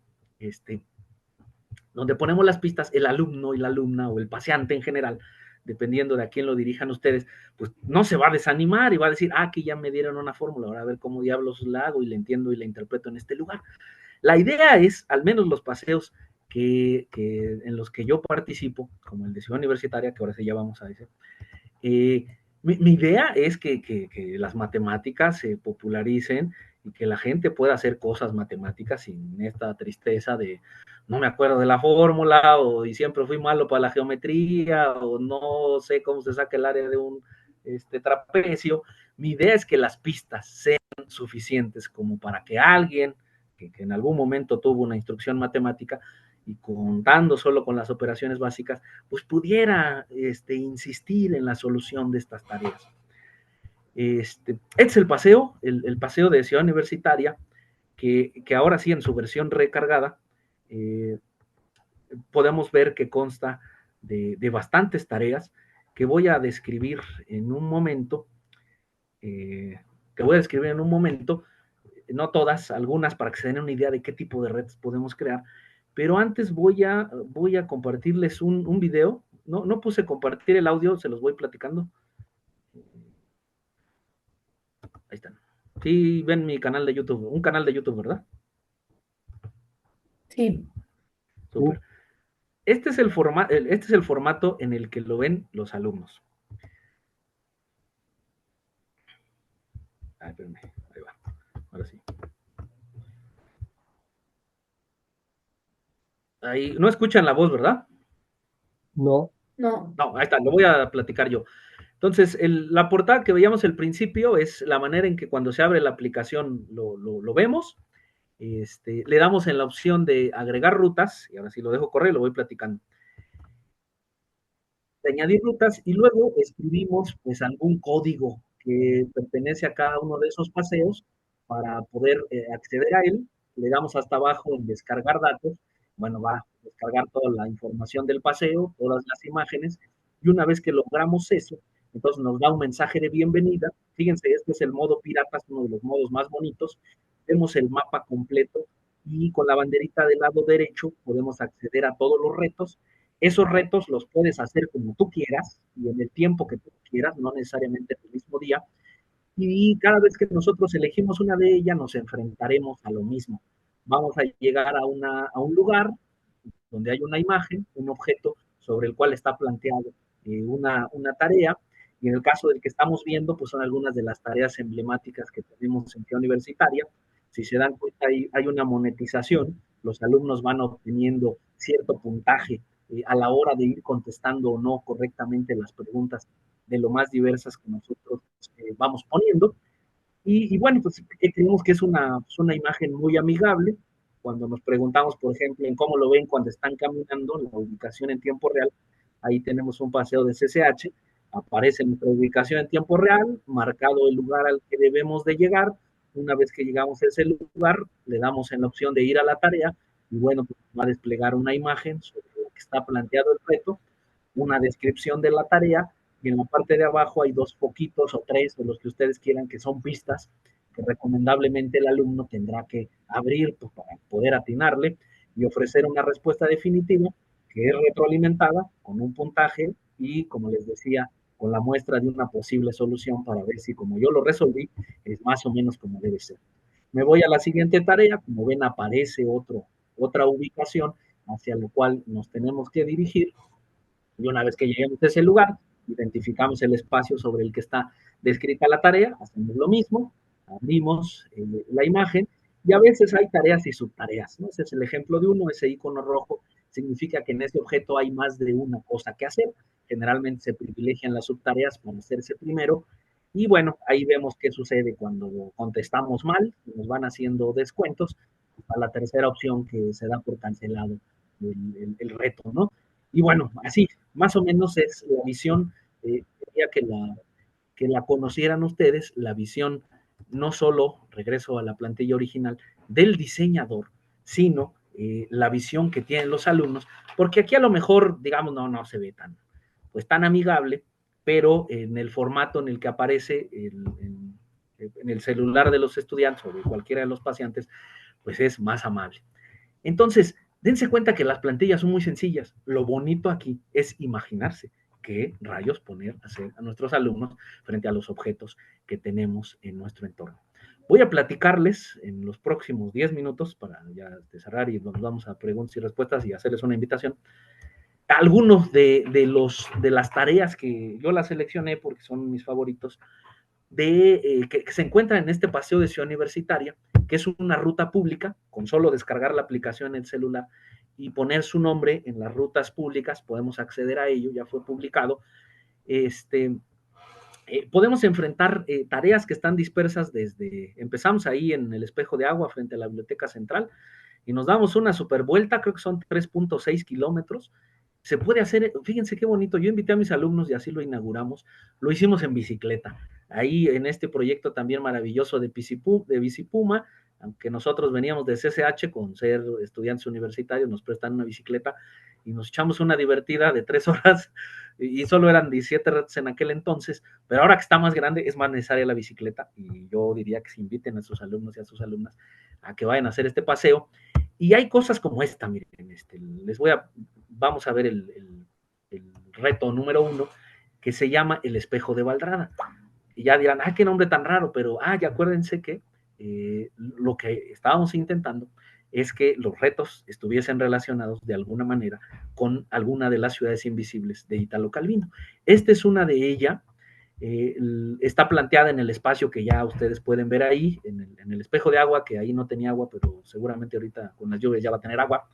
el alumno y la alumna o el paseante en general, dependiendo de a quién lo dirijan ustedes, pues no se va a desanimar y va a decir, aquí ya me dieron una fórmula, ahora a ver cómo diablos la hago y la entiendo y la interpreto en este lugar. La idea es, al menos los paseos en los que yo participo, como el de Ciudad Universitaria, que ahora sí ya vamos a decir, mi idea es que las matemáticas se popularicen y que la gente pueda hacer cosas matemáticas sin esta tristeza de no me acuerdo de la fórmula y siempre fui malo para la geometría o no sé cómo se saca el área de un trapecio. Mi idea es que las pistas sean suficientes como para que alguien que en algún momento tuvo una instrucción matemática y contando solo con las operaciones básicas, pues pudiera insistir en la solución de estas tareas. Este es el paseo, el paseo de Ciudad Universitaria, que ahora sí en su versión recargada, podemos ver que consta de bastantes tareas que voy a describir en un momento, no todas, algunas para que se den una idea de qué tipo de redes podemos crear, pero antes voy a compartirles un video. No puse compartir el audio, se los voy platicando. Ahí están. Sí, ven mi canal de YouTube, un canal de YouTube, ¿verdad? Sí. Súper. Este es el formato en el que lo ven los alumnos. Ay, espérenme, ahí va. Ahora sí. Ahí, no escuchan la voz, ¿verdad? No. No. No, ahí está, lo voy a platicar yo. Entonces, la portada que veíamos al principio es la manera en que cuando se abre la aplicación lo vemos. Le damos en la opción de agregar rutas, y ahora sí lo dejo correr, lo voy platicando. De añadir rutas y luego escribimos pues algún código que pertenece a cada uno de esos paseos para poder acceder a él. Le damos hasta abajo en descargar datos. Bueno, va a descargar toda la información del paseo, todas las imágenes, y una vez que logramos eso, entonces nos da un mensaje de bienvenida. Fíjense, este es el modo pirata, es uno de los modos más bonitos. Vemos el mapa completo y con la banderita del lado derecho podemos acceder a todos los retos. Esos retos los puedes hacer como tú quieras y en el tiempo que tú quieras, no necesariamente el mismo día. Y cada vez que nosotros elegimos una de ellas, nos enfrentaremos a lo mismo. Vamos a llegar a un lugar donde hay una imagen, un objeto sobre el cual está planteado una tarea, Y en el caso del que estamos viendo, pues son algunas de las tareas emblemáticas que tenemos en Ciudad Universitaria. Si se dan cuenta, hay una monetización, los alumnos van obteniendo cierto puntaje a la hora de ir contestando o no correctamente las preguntas de lo más diversas que nosotros vamos poniendo. Y bueno, pues creemos que es una imagen muy amigable. Cuando nos preguntamos, por ejemplo, en cómo lo ven cuando están caminando, la ubicación en tiempo real, ahí tenemos un paseo de CCH, aparece nuestra ubicación en tiempo real, marcado el lugar al que debemos de llegar. Una vez que llegamos a ese lugar, le damos en la opción de ir a la tarea y bueno, pues va a desplegar una imagen sobre lo que está planteado el reto, una descripción de la tarea y en la parte de abajo hay 2 foquitos o 3 o los que ustedes quieran que son pistas que recomendablemente el alumno tendrá que abrir pues, para poder atinarle y ofrecer una respuesta definitiva que es retroalimentada con un puntaje y, como les decía, con la muestra de una posible solución para ver si como yo lo resolví es más o menos como debe ser. Me voy a la siguiente tarea, como ven aparece otra ubicación hacia la cual nos tenemos que dirigir y una vez que lleguemos a ese lugar, identificamos el espacio sobre el que está descrita la tarea, hacemos lo mismo, abrimos la imagen y a veces hay tareas y subtareas, ¿no? Ese es el ejemplo de uno, ese icono rojo significa que en ese objeto hay más de una cosa que hacer. Generalmente se privilegian las subtareas para hacerse primero y bueno, ahí vemos qué sucede cuando contestamos mal, nos van haciendo descuentos, a la tercera opción que se da por cancelado el reto, ¿no? Y bueno, así, más o menos es la visión, quería que la conocieran ustedes, la visión no solo, regreso a la plantilla original, del diseñador, sino la visión que tienen los alumnos, porque aquí a lo mejor, digamos, no se ve pues tan amigable, pero en el formato en el que aparece en el celular de los estudiantes o de cualquiera de los pacientes, pues es más amable. Entonces, dense cuenta que las plantillas son muy sencillas. Lo bonito aquí es imaginarse qué rayos poner a hacer a nuestros alumnos frente a los objetos que tenemos en nuestro entorno. Voy a platicarles en los próximos 10 minutos para ya cerrar y nos vamos a preguntas y respuestas y hacerles una invitación. Algunos de las tareas que yo las seleccioné porque son mis favoritos que se encuentra en este paseo de Ciudad Universitaria, que es una ruta pública, con solo descargar la aplicación en el celular y poner su nombre en las rutas públicas, podemos acceder a ello, ya fue publicado. Podemos enfrentar tareas que están dispersas empezamos ahí en el espejo de agua frente a la Biblioteca Central y nos damos una super vuelta, creo que son 3.6 kilómetros. Se puede hacer, fíjense qué bonito, yo invité a mis alumnos y así lo inauguramos, lo hicimos en bicicleta, ahí en este proyecto también maravilloso de Bicipuma, aunque nosotros veníamos de CCH con ser estudiantes universitarios, nos prestan una bicicleta y nos echamos una divertida de 3 horas y solo eran 17 retos en aquel entonces, pero ahora que está más grande es más necesaria la bicicleta y yo diría que se inviten a sus alumnos y a sus alumnas a que vayan a hacer este paseo. Y hay cosas como esta, miren, vamos a ver el reto número 1, que se llama el espejo de Valdrada. Y ya dirán, qué nombre tan raro, pero, ya acuérdense que lo que estábamos intentando es que los retos estuviesen relacionados de alguna manera con alguna de las ciudades invisibles de Italo Calvino. Esta es una de ellas, está planteada en el espacio que ya ustedes pueden ver ahí, en el espejo de agua, que ahí no tenía agua, pero seguramente ahorita con las lluvias ya va a tener agua,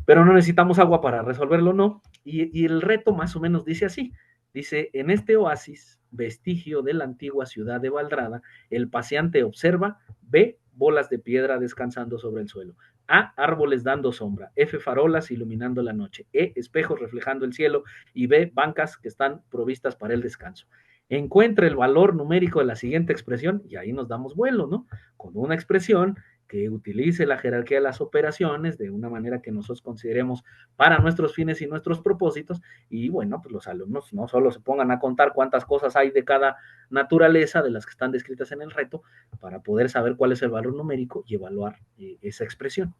pero no necesitamos agua para resolverlo, ¿no? Y el reto más o menos dice así, dice, en este oasis, vestigio de la antigua ciudad de Valdrada, el paseante observa, ve bolas de piedra descansando sobre el suelo, A, árboles dando sombra, F, farolas iluminando la noche, E, espejos reflejando el cielo y B, bancas que están provistas para el descanso. Encuentra el valor numérico de la siguiente expresión y ahí nos damos vuelo, ¿no? Con una expresión que utilice la jerarquía de las operaciones de una manera que nosotros consideremos para nuestros fines y nuestros propósitos, y bueno, pues los alumnos no solo se pongan a contar cuántas cosas hay de cada naturaleza de las que están descritas en el reto, para poder saber cuál es el valor numérico y evaluar esa expresión.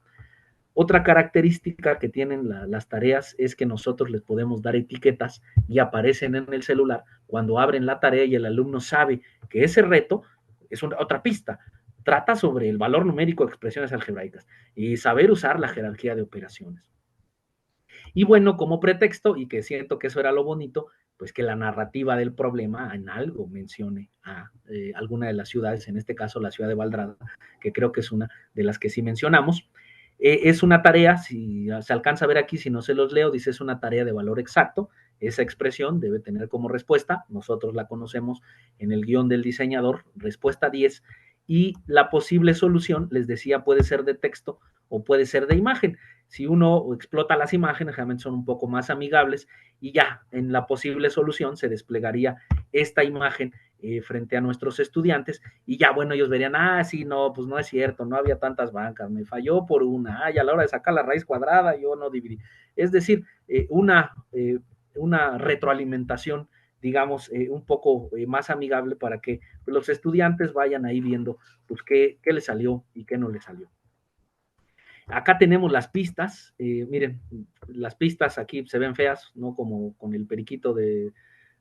Otra característica que tienen las tareas es que nosotros les podemos dar etiquetas y aparecen en el celular cuando abren la tarea y el alumno sabe que ese reto es otra pista, trata sobre el valor numérico de expresiones algebraicas y saber usar la jerarquía de operaciones. Y bueno, como pretexto, y que siento que eso era lo bonito, pues que la narrativa del problema en algo mencione a alguna de las ciudades, en este caso la ciudad de Valdrada, que creo que es una de las que sí mencionamos. Es una tarea, si se alcanza a ver aquí, si no se los leo, dice es una tarea de valor exacto. Esa expresión debe tener como respuesta, nosotros la conocemos en el guión del diseñador, respuesta 10, y la posible solución, les decía, puede ser de texto o puede ser de imagen. Si uno explota las imágenes, realmente son un poco más amigables y ya en la posible solución se desplegaría esta imagen frente a nuestros estudiantes y ya, bueno, ellos verían, sí, no, pues no es cierto, no había tantas bancas, me falló por una, y a la hora de sacar la raíz cuadrada yo no dividí. Es decir, una retroalimentación, digamos, un poco más amigable para que los estudiantes vayan ahí viendo pues qué les salió y qué no les salió. Acá tenemos las pistas, miren, las pistas aquí se ven feas, no como con el periquito de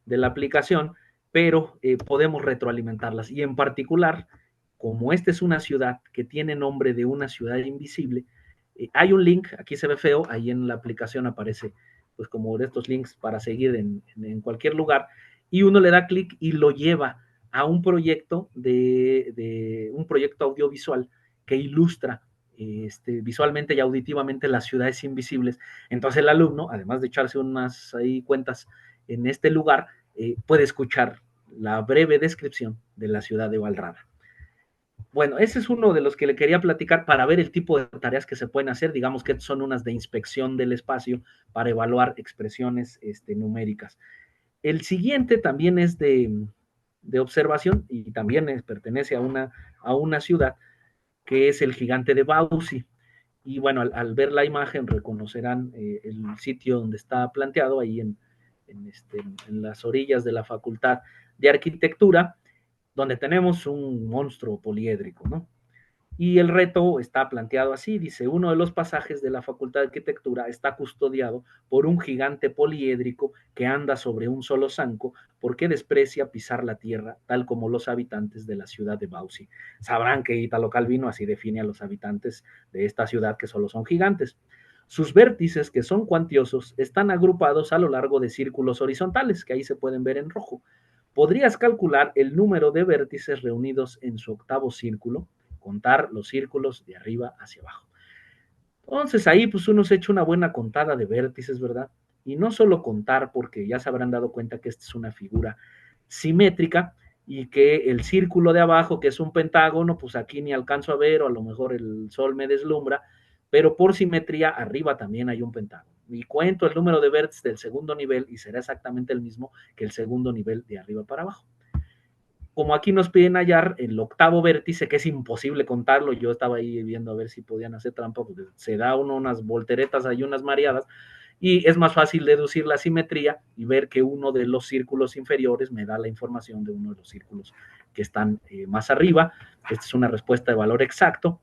la aplicación, pero podemos retroalimentarlas. Y en particular, como esta es una ciudad que tiene nombre de una ciudad invisible, hay un link, aquí se ve feo, ahí en la aplicación aparece pues como de estos links para seguir en cualquier lugar, y uno le da clic y lo lleva a un proyecto un proyecto audiovisual que ilustra visualmente y auditivamente las ciudades invisibles. Entonces el alumno, además de echarse unas ahí cuentas en este lugar, puede escuchar la breve descripción de la ciudad de Valdrada. Bueno, ese es uno de los que le quería platicar para ver el tipo de tareas que se pueden hacer, digamos que son unas de inspección del espacio para evaluar expresiones numéricas. El siguiente también es de observación y también pertenece a una ciudad que es el gigante de Bausi. Y bueno, al ver la imagen reconocerán el sitio donde está planteado, ahí en las orillas de la Facultad de Arquitectura, donde tenemos un monstruo poliédrico, ¿no? Y el reto está planteado así, dice, uno de los pasajes de la Facultad de Arquitectura está custodiado por un gigante poliédrico que anda sobre un solo zanco porque desprecia pisar la tierra, tal como los habitantes de la ciudad de Bausi. Sabrán que Italo Calvino así define a los habitantes de esta ciudad, que solo son gigantes. Sus vértices, que son cuantiosos, están agrupados a lo largo de círculos horizontales, que ahí se pueden ver en rojo. Podrías calcular el número de vértices reunidos en su octavo círculo, contar los círculos de arriba hacia abajo. Entonces ahí pues uno se echa una buena contada de vértices, ¿verdad? Y no solo contar, porque ya se habrán dado cuenta que esta es una figura simétrica y que el círculo de abajo, que es un pentágono, pues aquí ni alcanzo a ver, o a lo mejor el sol me deslumbra, pero por simetría arriba también hay un pentágono. Y cuento el número de vértices del segundo nivel y será exactamente el mismo que el segundo nivel de arriba para abajo. Como aquí nos piden hallar el octavo vértice, que es imposible contarlo, yo estaba ahí viendo a ver si podían hacer trampa, porque se da uno unas volteretas, hay unas mareadas, y es más fácil deducir la simetría y ver que uno de los círculos inferiores me da la información de uno de los círculos que están más arriba. Esta es una respuesta de valor exacto.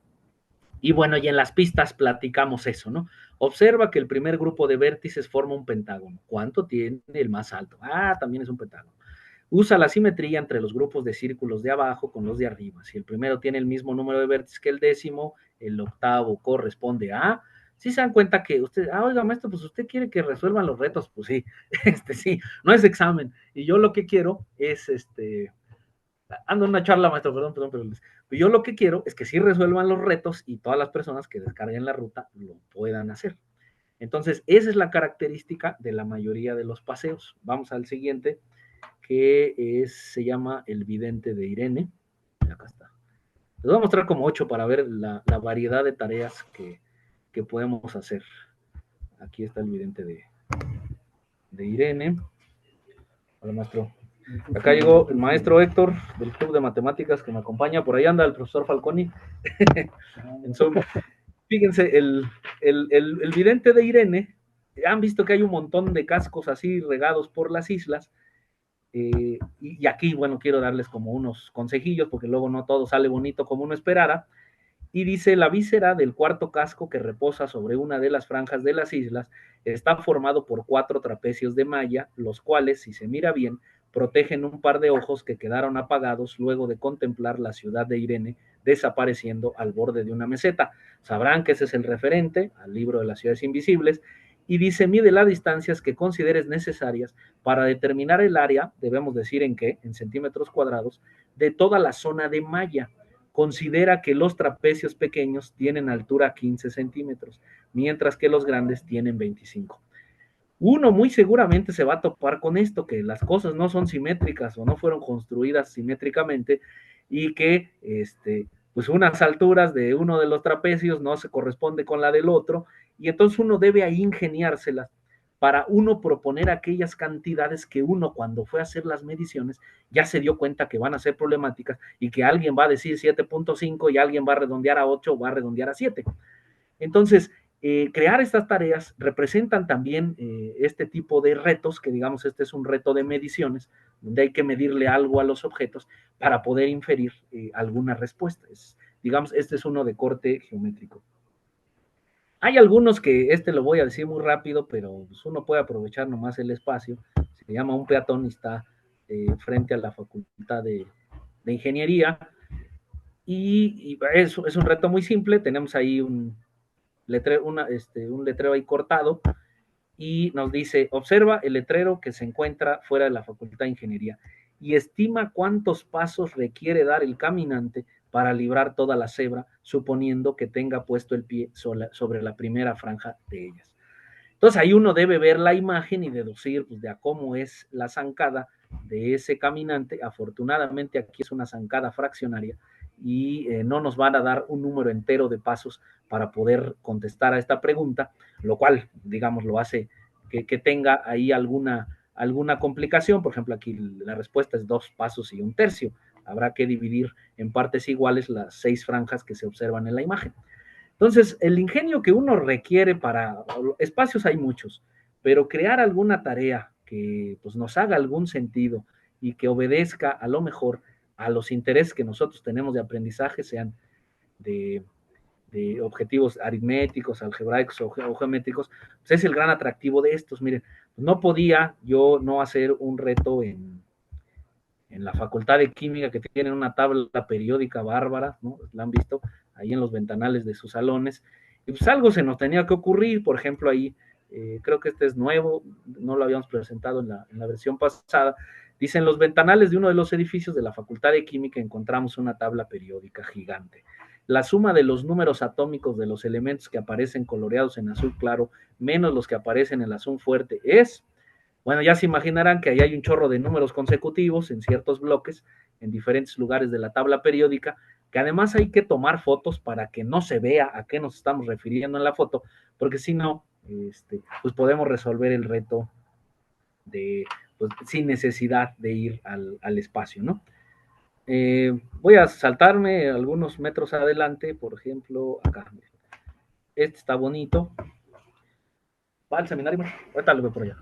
Y bueno, y en las pistas platicamos eso, ¿no? Observa que el primer grupo de vértices forma un pentágono. ¿Cuánto tiene el más alto? También es un pentágono. Usa la simetría entre los grupos de círculos de abajo con los de arriba. Si el primero tiene el mismo número de vértices que el décimo, el octavo corresponde a... Si se dan cuenta que usted, oiga, maestro, pues usted quiere que resuelvan los retos, pues sí, sí, no es examen. Y yo lo que quiero es, ando en una charla, maestro, perdón, pero yo lo que quiero es que sí resuelvan los retos y todas las personas que descarguen la ruta lo puedan hacer. Entonces, esa es la característica de la mayoría de los paseos. Vamos al siguiente, que se llama El Vidente de Irene. Acá está. Les voy a mostrar como 8 para ver la variedad de tareas que podemos hacer. Aquí está El Vidente de Irene. Hola, maestro. Acá llegó el maestro Héctor del Club de Matemáticas que me acompaña. Por ahí anda el profesor Falconi. En Zoom. Fíjense, el Vidente de Irene, han visto que hay un montón de cascos así regados por las islas. Y aquí, bueno, quiero darles como unos consejillos, porque luego no todo sale bonito como uno esperara. Y dice, la víscera del cuarto casco que reposa sobre una de las franjas de las islas está formado por 4 trapecios de malla, los cuales, si se mira bien, protegen un par de ojos que quedaron apagados luego de contemplar la ciudad de Irene desapareciendo al borde de una meseta. Sabrán que ese es el referente al libro de las ciudades invisibles, y dice, mide las distancias que consideres necesarias para determinar el área, debemos decir en qué, en centímetros cuadrados, de toda la zona de malla. Considera que los trapecios pequeños tienen altura 15 centímetros, mientras que los grandes tienen 25. Uno muy seguramente se va a topar con esto, que las cosas no son simétricas o no fueron construidas simétricamente y que pues unas alturas de uno de los trapecios no se corresponde con la del otro, y entonces uno debe ahí ingeniárselas para uno proponer aquellas cantidades que uno cuando fue a hacer las mediciones ya se dio cuenta que van a ser problemáticas y que alguien va a decir 7.5 y alguien va a redondear a 8 o va a redondear a 7. Entonces, crear estas tareas representan también este tipo de retos, que digamos este es un reto de mediciones, donde hay que medirle algo a los objetos para poder inferir alguna respuesta. Digamos, este es uno de corte geométrico. Hay algunos que, lo voy a decir muy rápido, pero pues, uno puede aprovechar nomás el espacio. Se llama un peatón y está frente a la Facultad de Ingeniería. Y es un reto muy simple. Tenemos ahí un letrero ahí cortado y nos dice, observa el letrero que se encuentra fuera de la Facultad de Ingeniería y estima cuántos pasos requiere dar el caminante para librar toda la cebra, suponiendo que tenga puesto el pie sobre la primera franja de ellas. Entonces ahí uno debe ver la imagen y deducir pues, de a cómo es la zancada de ese caminante. Afortunadamente aquí es una zancada fraccionaria y no nos van a dar un número entero de pasos para poder contestar a esta pregunta, lo cual, digamos, lo hace que tenga ahí alguna complicación. Por ejemplo, aquí la respuesta es 2 pasos y 1/3. Habrá que dividir en partes iguales las 6 franjas que se observan en la imagen. Entonces, el ingenio que uno requiere para espacios hay muchos, pero crear alguna tarea que pues, nos haga algún sentido y que obedezca a lo mejor a los intereses que nosotros tenemos de aprendizaje, sean de, de objetivos aritméticos, algebraicos o geométricos, pues es el gran atractivo de estos. Miren, no podía yo no hacer un reto en la Facultad de Química, que tienen una tabla periódica bárbara, ¿no? La han visto ahí en los ventanales de sus salones, y pues algo se nos tenía que ocurrir. Por ejemplo, ahí, creo que este es nuevo, no lo habíamos presentado en la versión pasada. Dice, en los ventanales de uno de los edificios de la Facultad de Química encontramos una tabla periódica gigante. La suma de los números atómicos de los elementos que aparecen coloreados en azul claro, menos los que aparecen en azul fuerte, es... Bueno, ya se imaginarán que ahí hay un chorro de números consecutivos en ciertos bloques, en diferentes lugares de la tabla periódica, que además hay que tomar fotos para que no se vea a qué nos estamos refiriendo en la foto, porque si no, pues podemos resolver el reto pues, sin necesidad de ir al espacio, ¿no? Voy a saltarme algunos metros adelante, por ejemplo, acá. Este está bonito. Va al seminario, ahorita lo veo por allá.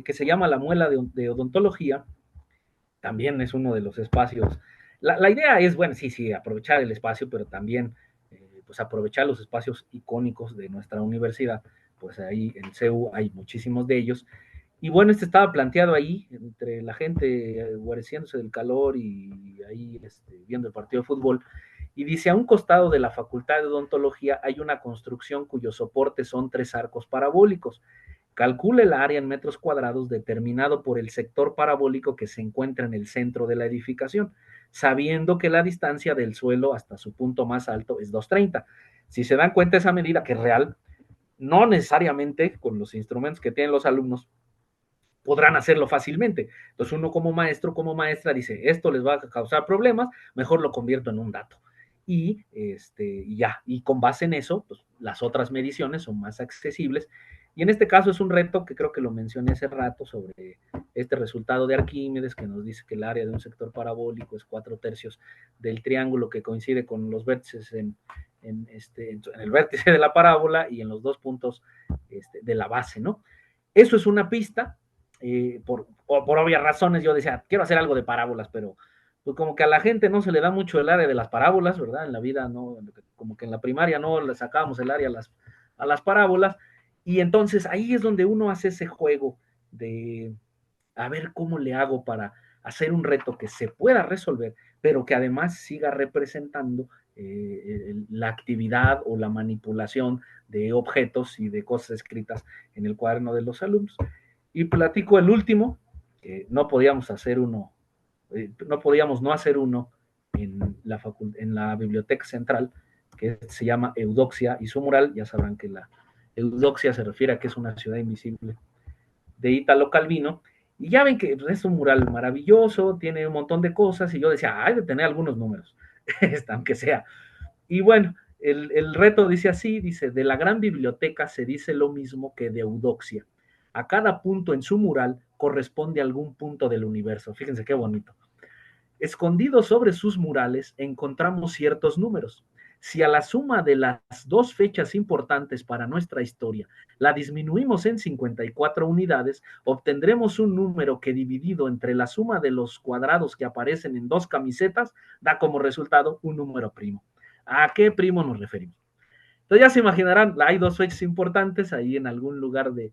Que se llama la muela de odontología, también es uno de los espacios. La idea es, bueno, sí, aprovechar el espacio, pero también pues aprovechar los espacios icónicos de nuestra universidad. Pues ahí en CEU hay muchísimos de ellos. Y bueno, estaba planteado ahí, entre la gente guareciéndose del calor y ahí viendo el partido de fútbol. Y dice, a un costado de la Facultad de Odontología hay una construcción cuyos soportes son 3 arcos parabólicos. Calcule el área en metros cuadrados determinado por el sector parabólico que se encuentra en el centro de la edificación, sabiendo que la distancia del suelo hasta su punto más alto es 230. Si se dan cuenta, esa medida, que es real, no necesariamente con los instrumentos que tienen los alumnos podrán hacerlo fácilmente. Entonces uno como maestro, como maestra dice, esto les va a causar problemas, mejor lo convierto en un dato. Y ya, y con base en eso, pues las otras mediciones son más accesibles. Y en este caso es un reto que creo que lo mencioné hace rato sobre este resultado de Arquímedes, que nos dice que el área de un sector parabólico es 4/3 del triángulo que coincide con los vértices en el vértice de la parábola y en los 2 puntos de la base, ¿no? Eso es una pista. Por obvias razones yo decía, quiero hacer algo de parábolas, pero pues como que a la gente no se le da mucho el área de las parábolas, ¿verdad? En la vida no, como que en la primaria no le sacábamos el área a las parábolas, y entonces ahí es donde uno hace ese juego de a ver cómo le hago para hacer un reto que se pueda resolver, pero que además siga representando la actividad o la manipulación de objetos y de cosas escritas en el cuaderno de los alumnos. Y platico el último, que no podíamos hacer uno, no podíamos no hacer uno en la Biblioteca Central, que se llama Eudoxia, y su mural, ya sabrán que la Eudoxia se refiere a que es una ciudad invisible, de Italo Calvino, y ya ven que es un mural maravilloso, tiene un montón de cosas, y yo decía, hay de tener algunos números, aunque sea. Y bueno, el reto dice así, dice, de la gran biblioteca se dice lo mismo que de Eudoxia. A cada punto en su mural corresponde a algún punto del universo. Fíjense qué bonito. Escondidos sobre sus murales encontramos ciertos números. Si a la suma de las dos fechas importantes para nuestra historia la disminuimos en 54 unidades, obtendremos un número que dividido entre la suma de los cuadrados que aparecen en dos camisetas da como resultado un número primo. ¿A qué primo nos referimos? Entonces ya se imaginarán, hay dos fechas importantes ahí en algún lugar de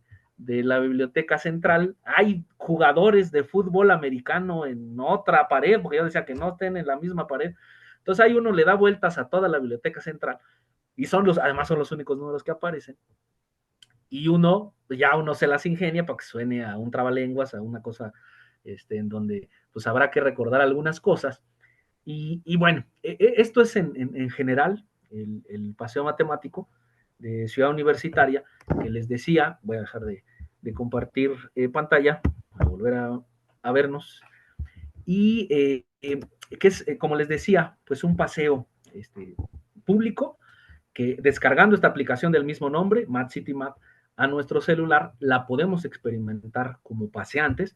la Biblioteca Central. Hay jugadores de fútbol americano en otra pared, porque yo decía que no estén en la misma pared. Entonces ahí uno le da vueltas a toda la Biblioteca Central y además son los únicos números que aparecen. Y uno se las ingenia para que suene a un trabalenguas, a una cosa en donde pues habrá que recordar algunas cosas. Y bueno, esto es en general el paseo matemático de Ciudad Universitaria, que les decía, voy a dejar de compartir pantalla, para volver a vernos, y que es, como les decía, pues un paseo público, que descargando esta aplicación del mismo nombre, Mad City Map, a nuestro celular, la podemos experimentar como paseantes,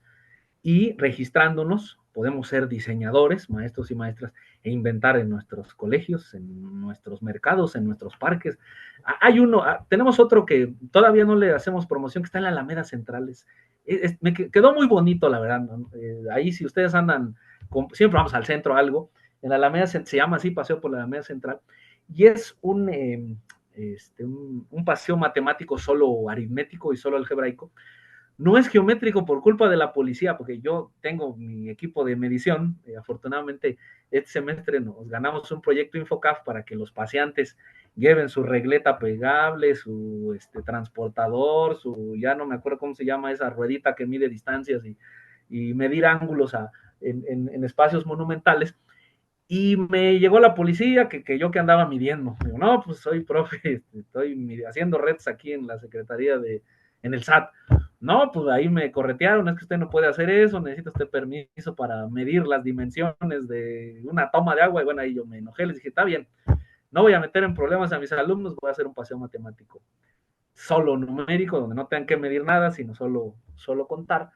y registrándonos podemos ser diseñadores, maestros y maestras, e inventar en nuestros colegios, en nuestros mercados, en nuestros parques. Tenemos otro que todavía no le hacemos promoción, que está en la Alameda Central. Me quedó muy bonito, la verdad, ¿no? Ahí si ustedes andan, siempre vamos al centro algo, en la Alameda se llama así, Paseo por la Alameda Central, y es un paseo matemático solo aritmético y solo algebraico. No es geométrico por culpa de la policía, porque yo tengo mi equipo de medición. Afortunadamente, este semestre nos ganamos un proyecto Infocaf para que los paseantes lleven su regleta pegable, su transportador, ya no me acuerdo cómo se llama esa ruedita que mide distancias y medir ángulos en espacios monumentales. Y me llegó la policía que yo que andaba midiendo. Digo, no, pues soy profe, estoy haciendo retos aquí en la Secretaría en el SAT. No, pues ahí me corretearon, es que usted no puede hacer eso, necesita usted permiso para medir las dimensiones de una toma de agua. Y bueno, ahí yo me enojé, les dije, está bien, no voy a meter en problemas a mis alumnos, voy a hacer un paseo matemático solo numérico, donde no tengan que medir nada, sino solo contar.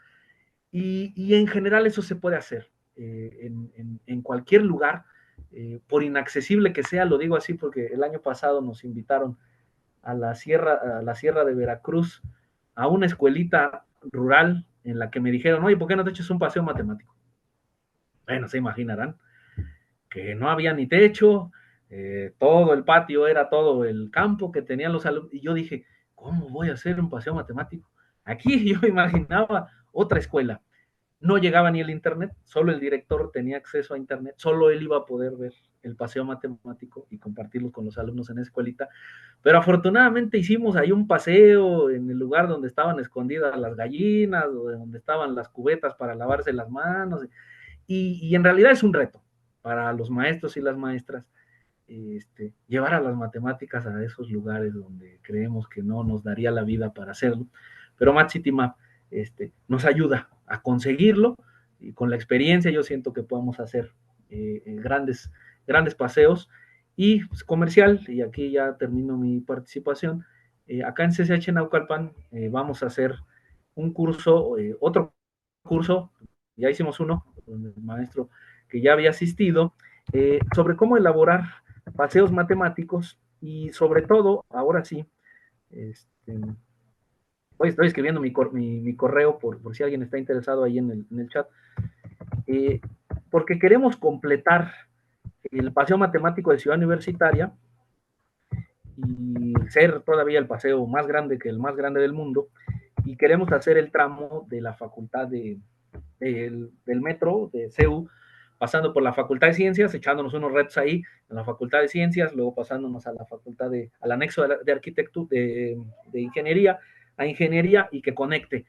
Y en general eso se puede hacer en cualquier lugar, por inaccesible que sea, lo digo así porque el año pasado nos invitaron a la sierra de Veracruz, a una escuelita rural en la que me dijeron, oye, ¿por qué no te echas un paseo matemático? Bueno, se imaginarán que no había ni techo, todo el patio era todo el campo que tenían los alumnos, y yo dije, ¿cómo voy a hacer un paseo matemático? Aquí yo imaginaba otra escuela. No llegaba ni el internet, solo el director tenía acceso a internet, solo él iba a poder ver el paseo matemático y compartirlo con los alumnos en la escuelita. Pero afortunadamente hicimos ahí un paseo en el lugar donde estaban escondidas las gallinas, o donde estaban las cubetas para lavarse las manos, y en realidad es un reto para los maestros y las maestras llevar a las matemáticas a esos lugares donde creemos que no nos daría la vida para hacerlo. Pero Mad City Map nos ayuda a conseguirlo, y con la experiencia yo siento que podemos hacer grandes paseos. Y pues, comercial, y aquí ya termino mi participación, acá en CCH Naucalpan vamos a hacer un curso, otro curso, ya hicimos uno con el maestro que ya había asistido, sobre cómo elaborar paseos matemáticos, y sobre todo, ahora sí, hoy estoy escribiendo mi correo por si alguien está interesado ahí en el chat, eh, porque queremos completar el paseo matemático de Ciudad Universitaria y ser todavía el paseo más grande que el más grande del mundo, y queremos hacer el tramo de la facultad del metro de CEU pasando por la Facultad de Ciencias, echándonos unos retos ahí en la Facultad de Ciencias, luego pasándonos a la Facultad al anexo de Arquitectura, de Ingeniería, a Ingeniería, y que conecte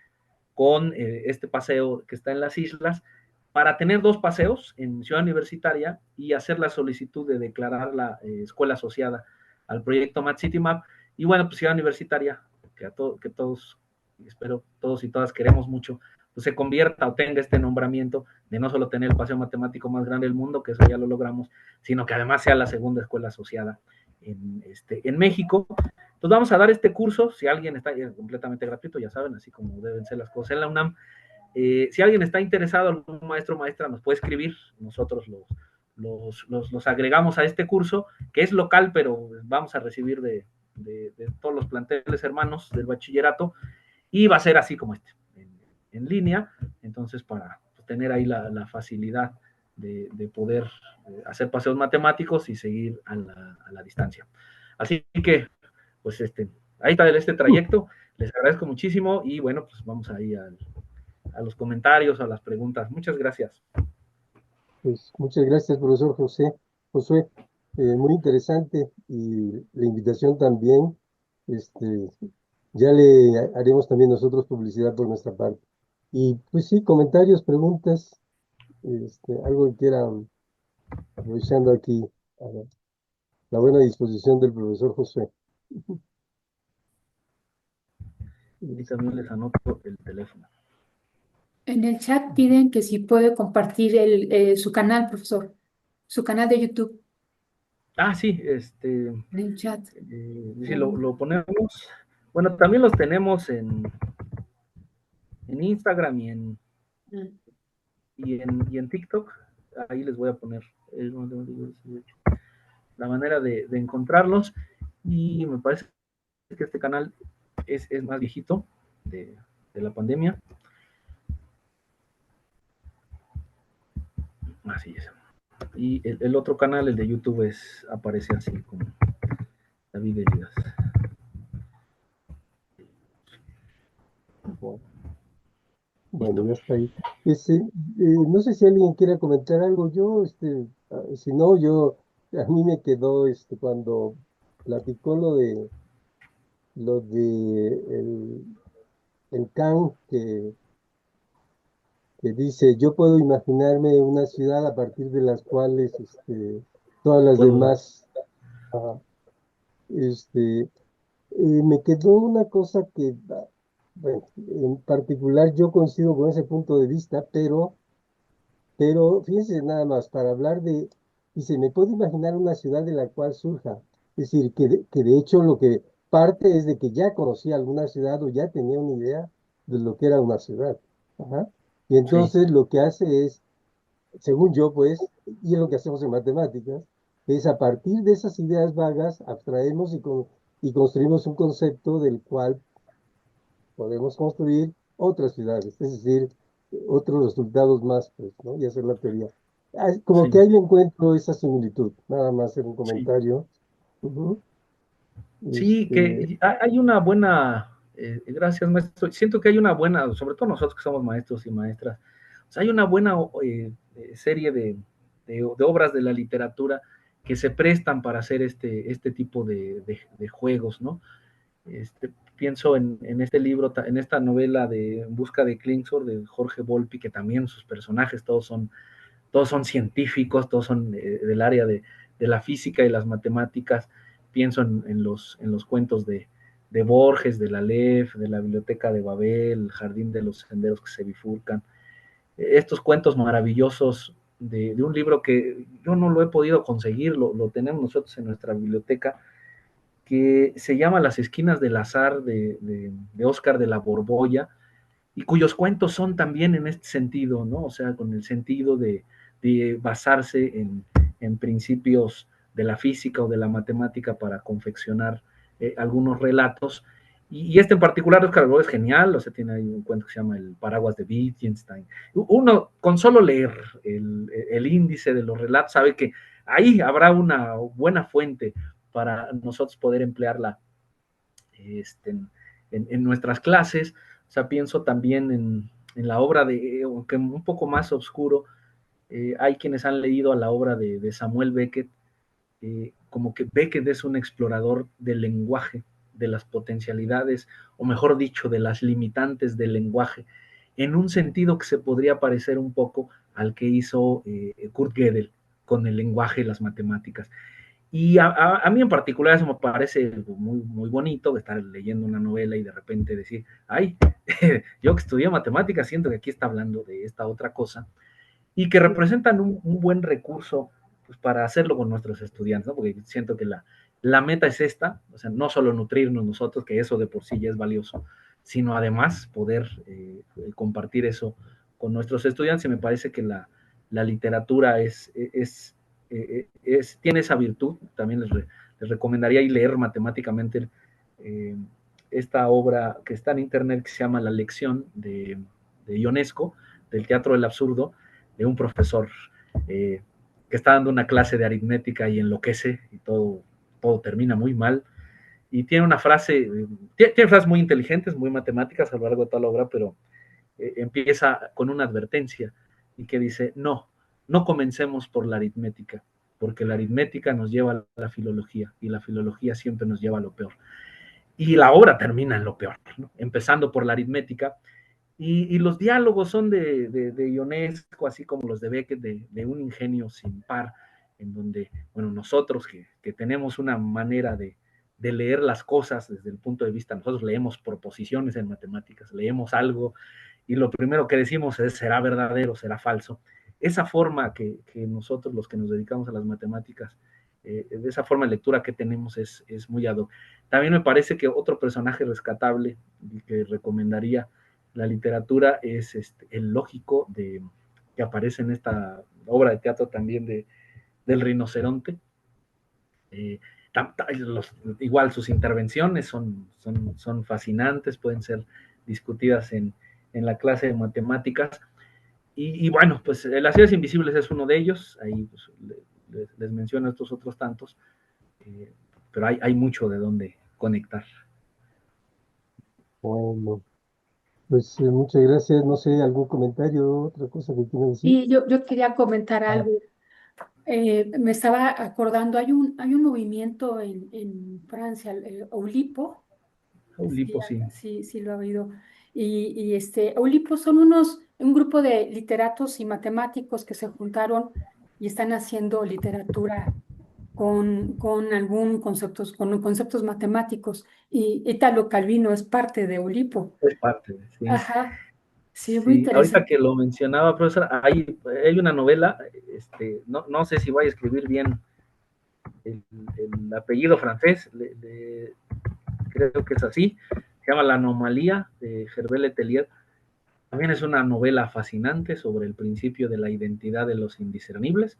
con este paseo que está en las islas, para tener 2 paseos en Ciudad Universitaria y hacer la solicitud de declarar la escuela asociada al proyecto Mad City Map. Y bueno, pues Ciudad Universitaria, que todos, espero todos y todas queremos mucho, pues se convierta o tenga este nombramiento de no solo tener el paseo matemático más grande del mundo, que eso ya lo logramos, sino que además sea la segunda escuela asociada en México. Entonces vamos a dar este curso, si alguien está completamente gratuito, ya saben, así como deben ser las cosas en la UNAM. Si alguien está interesado, algún maestro o maestra nos puede escribir, nosotros los agregamos a este curso, que es local, pero vamos a recibir de todos los planteles hermanos del bachillerato, y va a ser así como en línea, entonces para tener ahí la facilidad de poder hacer paseos matemáticos y seguir a la distancia. Así que, pues ahí está este trayecto, les agradezco muchísimo y bueno, pues vamos ahí a los comentarios, a las preguntas. Muchas gracias. Pues muchas gracias, profesor Josué, muy interesante y la invitación también, este, ya le haremos también nosotros publicidad por nuestra parte. Y pues sí, comentarios, preguntas, algo que quieran, aprovechando aquí la buena disposición del profesor Josué. Y también les anoto el teléfono. En el chat piden que si puede compartir su canal, profesor, su canal de YouTube Ah, sí, en el chat. sí, lo ponemos. Bueno, también los tenemos en Instagram Mm. y en TikTok. Ahí les voy a poner la manera de encontrarlos. Y me parece que este canal es más viejito de la pandemia. Así es. Y el otro canal, el de YouTube, aparece así como David Heridas. Bueno, ya está ahí. No sé si alguien quiere comentar algo. Yo, si no, a mí me quedó, cuando platicó lo de el Kant que dice, yo puedo imaginarme una ciudad a partir de las cuales, todas las Puedo. demás, ah, este, me quedó una cosa que, bueno, en particular yo coincido con ese punto de vista, pero fíjense nada más, para hablar dice, me puedo imaginar una ciudad de la cual surja. Es decir, que de hecho lo que parte es de que ya conocía alguna ciudad o ya tenía una idea de lo que era una ciudad. Ajá. Y Sí, entonces lo que hace es, según yo, pues, y es lo que hacemos en matemáticas, es a partir de esas ideas vagas, abstraemos y construimos un concepto del cual podemos construir otras ciudades, es decir, otros resultados más, pues, ¿no? Y hacer la teoría. Como que sí, ahí le encuentro esa similitud, nada más en un sí. comentario. Ujú. Sí, Este, que hay una buena, gracias maestro, siento que hay una buena, sobre todo nosotros que somos maestros y maestras, o sea, hay una buena serie de obras de la literatura que se prestan para hacer este tipo de juegos, ¿no? Pienso en este libro, en esta novela de En busca de Klingsor de Jorge Volpi, que también sus personajes todos son científicos, todos son del área de la física y las matemáticas. Pienso en los cuentos de Borges, de la Aleph, de la Biblioteca de Babel, el Jardín de los Senderos que se bifurcan. Estos cuentos maravillosos de un libro que yo no lo he podido conseguir, lo tenemos nosotros en nuestra biblioteca, que se llama Las Esquinas del Azar de Oscar de la Borbolla, y cuyos cuentos son también en este sentido, ¿no? O sea, con el sentido de basarse en principios de la física o de la matemática para confeccionar algunos relatos. Y este en particular, Oscar Wilde, es genial, o sea, tiene ahí un cuento que se llama El Paraguas de Wittgenstein. Uno, con solo leer el índice de los relatos, sabe que ahí habrá una buena fuente para nosotros poder emplearla en nuestras clases. O sea, pienso también en la obra aunque un poco más oscuro, hay quienes han leído la obra de Samuel Beckett, como que Beckett es un explorador del lenguaje, de las potencialidades, o mejor dicho, de las limitantes del lenguaje, en un sentido que se podría parecer un poco al que hizo Kurt Gödel con el lenguaje y las matemáticas. Y a mí en particular eso me parece muy, muy bonito, estar leyendo una novela y de repente decir, ay, yo que estudié matemáticas siento que aquí está hablando de esta otra cosa, y que representan un buen recurso pues, para hacerlo con nuestros estudiantes, ¿no? Porque siento que la meta es esta, o sea, no solo nutrirnos nosotros, que eso de por sí ya es valioso, sino además poder compartir eso con nuestros estudiantes, y me parece que la literatura tiene esa virtud. También les recomendaría ir leer matemáticamente eh, esta obra que está en internet, que se llama La Lección de Ionesco, del Teatro del Absurdo, de un profesor eh, que está dando una clase de aritmética y enloquece y todo termina muy mal. Y tiene una frase, tiene frases muy inteligentes, muy matemáticas a lo largo de toda la obra, pero empieza con una advertencia y que dice, no comencemos por la aritmética, porque la aritmética nos lleva a la filología y la filología siempre nos lleva a lo peor. Y la obra termina en lo peor, ¿no? Empezando por la aritmética. Y los diálogos son de Ionesco, así como los de Beckett, de un ingenio sin par, en donde, bueno, nosotros que tenemos una manera de leer las cosas desde el punto de vista, nosotros leemos proposiciones en matemáticas, leemos algo y lo primero que decimos es, ¿será verdadero, será falso? Esa forma que nosotros, los que nos dedicamos a las matemáticas, de esa forma de lectura que tenemos es muy ad hoc. También me parece que otro personaje rescatable y que recomendaría la literatura es el lógico que aparece en esta obra de teatro también del rinoceronte. Eh, igual sus intervenciones son fascinantes, pueden ser discutidas en la clase de matemáticas. Y bueno, pues Las ciudades invisibles es uno de ellos, ahí pues, les menciono estos otros tantos, pero hay mucho de dónde conectar. Bueno, pues muchas gracias. No sé, algún comentario, otra cosa que quiera decir. Y yo quería comentar Ah, algo. Me estaba acordando, hay un movimiento en Francia, el Oulipo, sí, Ulipo, sí, sí lo ha oído. Y Oulipo son un grupo de literatos y matemáticos que se juntaron y están haciendo literatura con conceptos matemáticos. Y Italo Calvino es parte de Oulipo. es parte, sí. Ajá, sí, muy Sí, ahorita interesante. que lo mencionaba, profesor, hay una novela, no sé si voy a escribir bien el apellido francés, creo que es así, se llama La anomalía de Gervais Letelier. También es una novela fascinante sobre el principio de la identidad de los indiscernibles.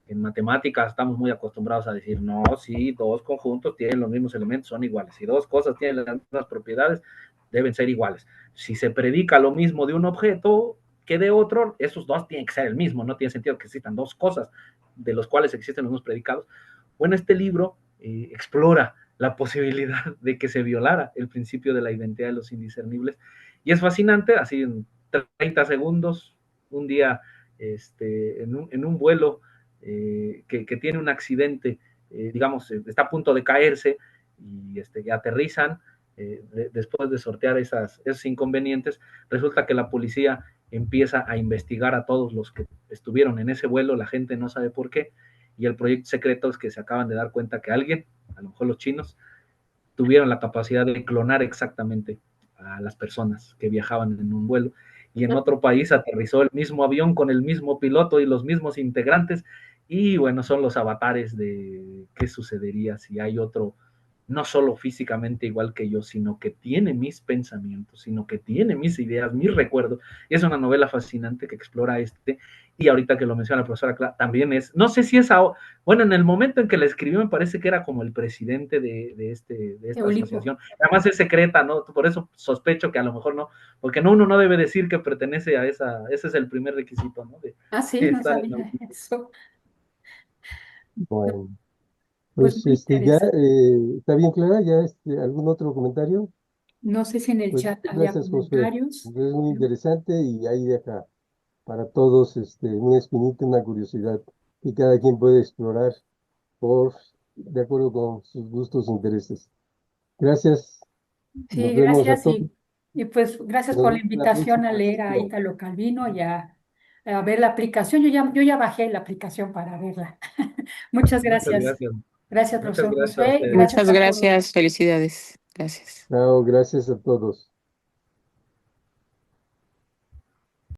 En matemáticas estamos muy acostumbrados a decir, no, si dos conjuntos tienen los mismos elementos, son iguales. Si dos cosas tienen las mismas propiedades, deben ser iguales. Si se predica lo mismo de un objeto que de otro, esos dos tienen que ser el mismo. No tiene sentido que existan dos cosas de los cuales existen los mismos predicados. Bueno, este libro explora la posibilidad de que se violara el principio de la identidad de los indiscernibles. Y es fascinante, así en 30 segundos, un día en un vuelo que tiene un accidente, digamos, está a punto de caerse y aterrizan. Después de sortear esos inconvenientes, resulta que la policía empieza a investigar a todos los que estuvieron en ese vuelo, la gente no sabe por qué, y el proyecto secreto es que se acaban de dar cuenta que alguien, a lo mejor los chinos, tuvieron la capacidad de clonar exactamente a las personas que viajaban en un vuelo, y en otro país aterrizó el mismo avión con el mismo piloto y los mismos integrantes, y bueno, son los avatares de qué sucedería si hay otro, no solo físicamente igual que yo, sino que tiene mis pensamientos, sino que tiene mis ideas, mis recuerdos. Y es una novela fascinante que explora y ahorita que lo menciona la profesora Clara, también no sé si es bueno, en el momento en que la escribió me parece que era como el presidente de esta Eulipo. asociación. Además es secreta, ¿no? Por eso sospecho que a lo mejor no, porque uno no debe decir que pertenece a ese es el primer requisito, ¿no? Ah, sí, De no estar en el sabía eso. No, bueno, pues pues muy ya interesante. está bien clara, ya algún otro comentario. No sé si en el Pues chat había gracias, Josué. Es comentarios. muy interesante y ahí deja para todos una espinita, una curiosidad que cada quien puede explorar de acuerdo con sus gustos e intereses. Gracias, nos Sí, vemos a gracias todos. y pues gracias Nos por la vemos la invitación a próxima leer a sesión. Ítalo Calvino y a ver la aplicación. Yo ya bajé la aplicación para verla. Muchas Muchas gracias. gracias. Gracias, Muchas profesor gracias a Josué, y ustedes. gracias Muchas a todos. gracias, felicidades. Gracias. Chao, gracias a todos.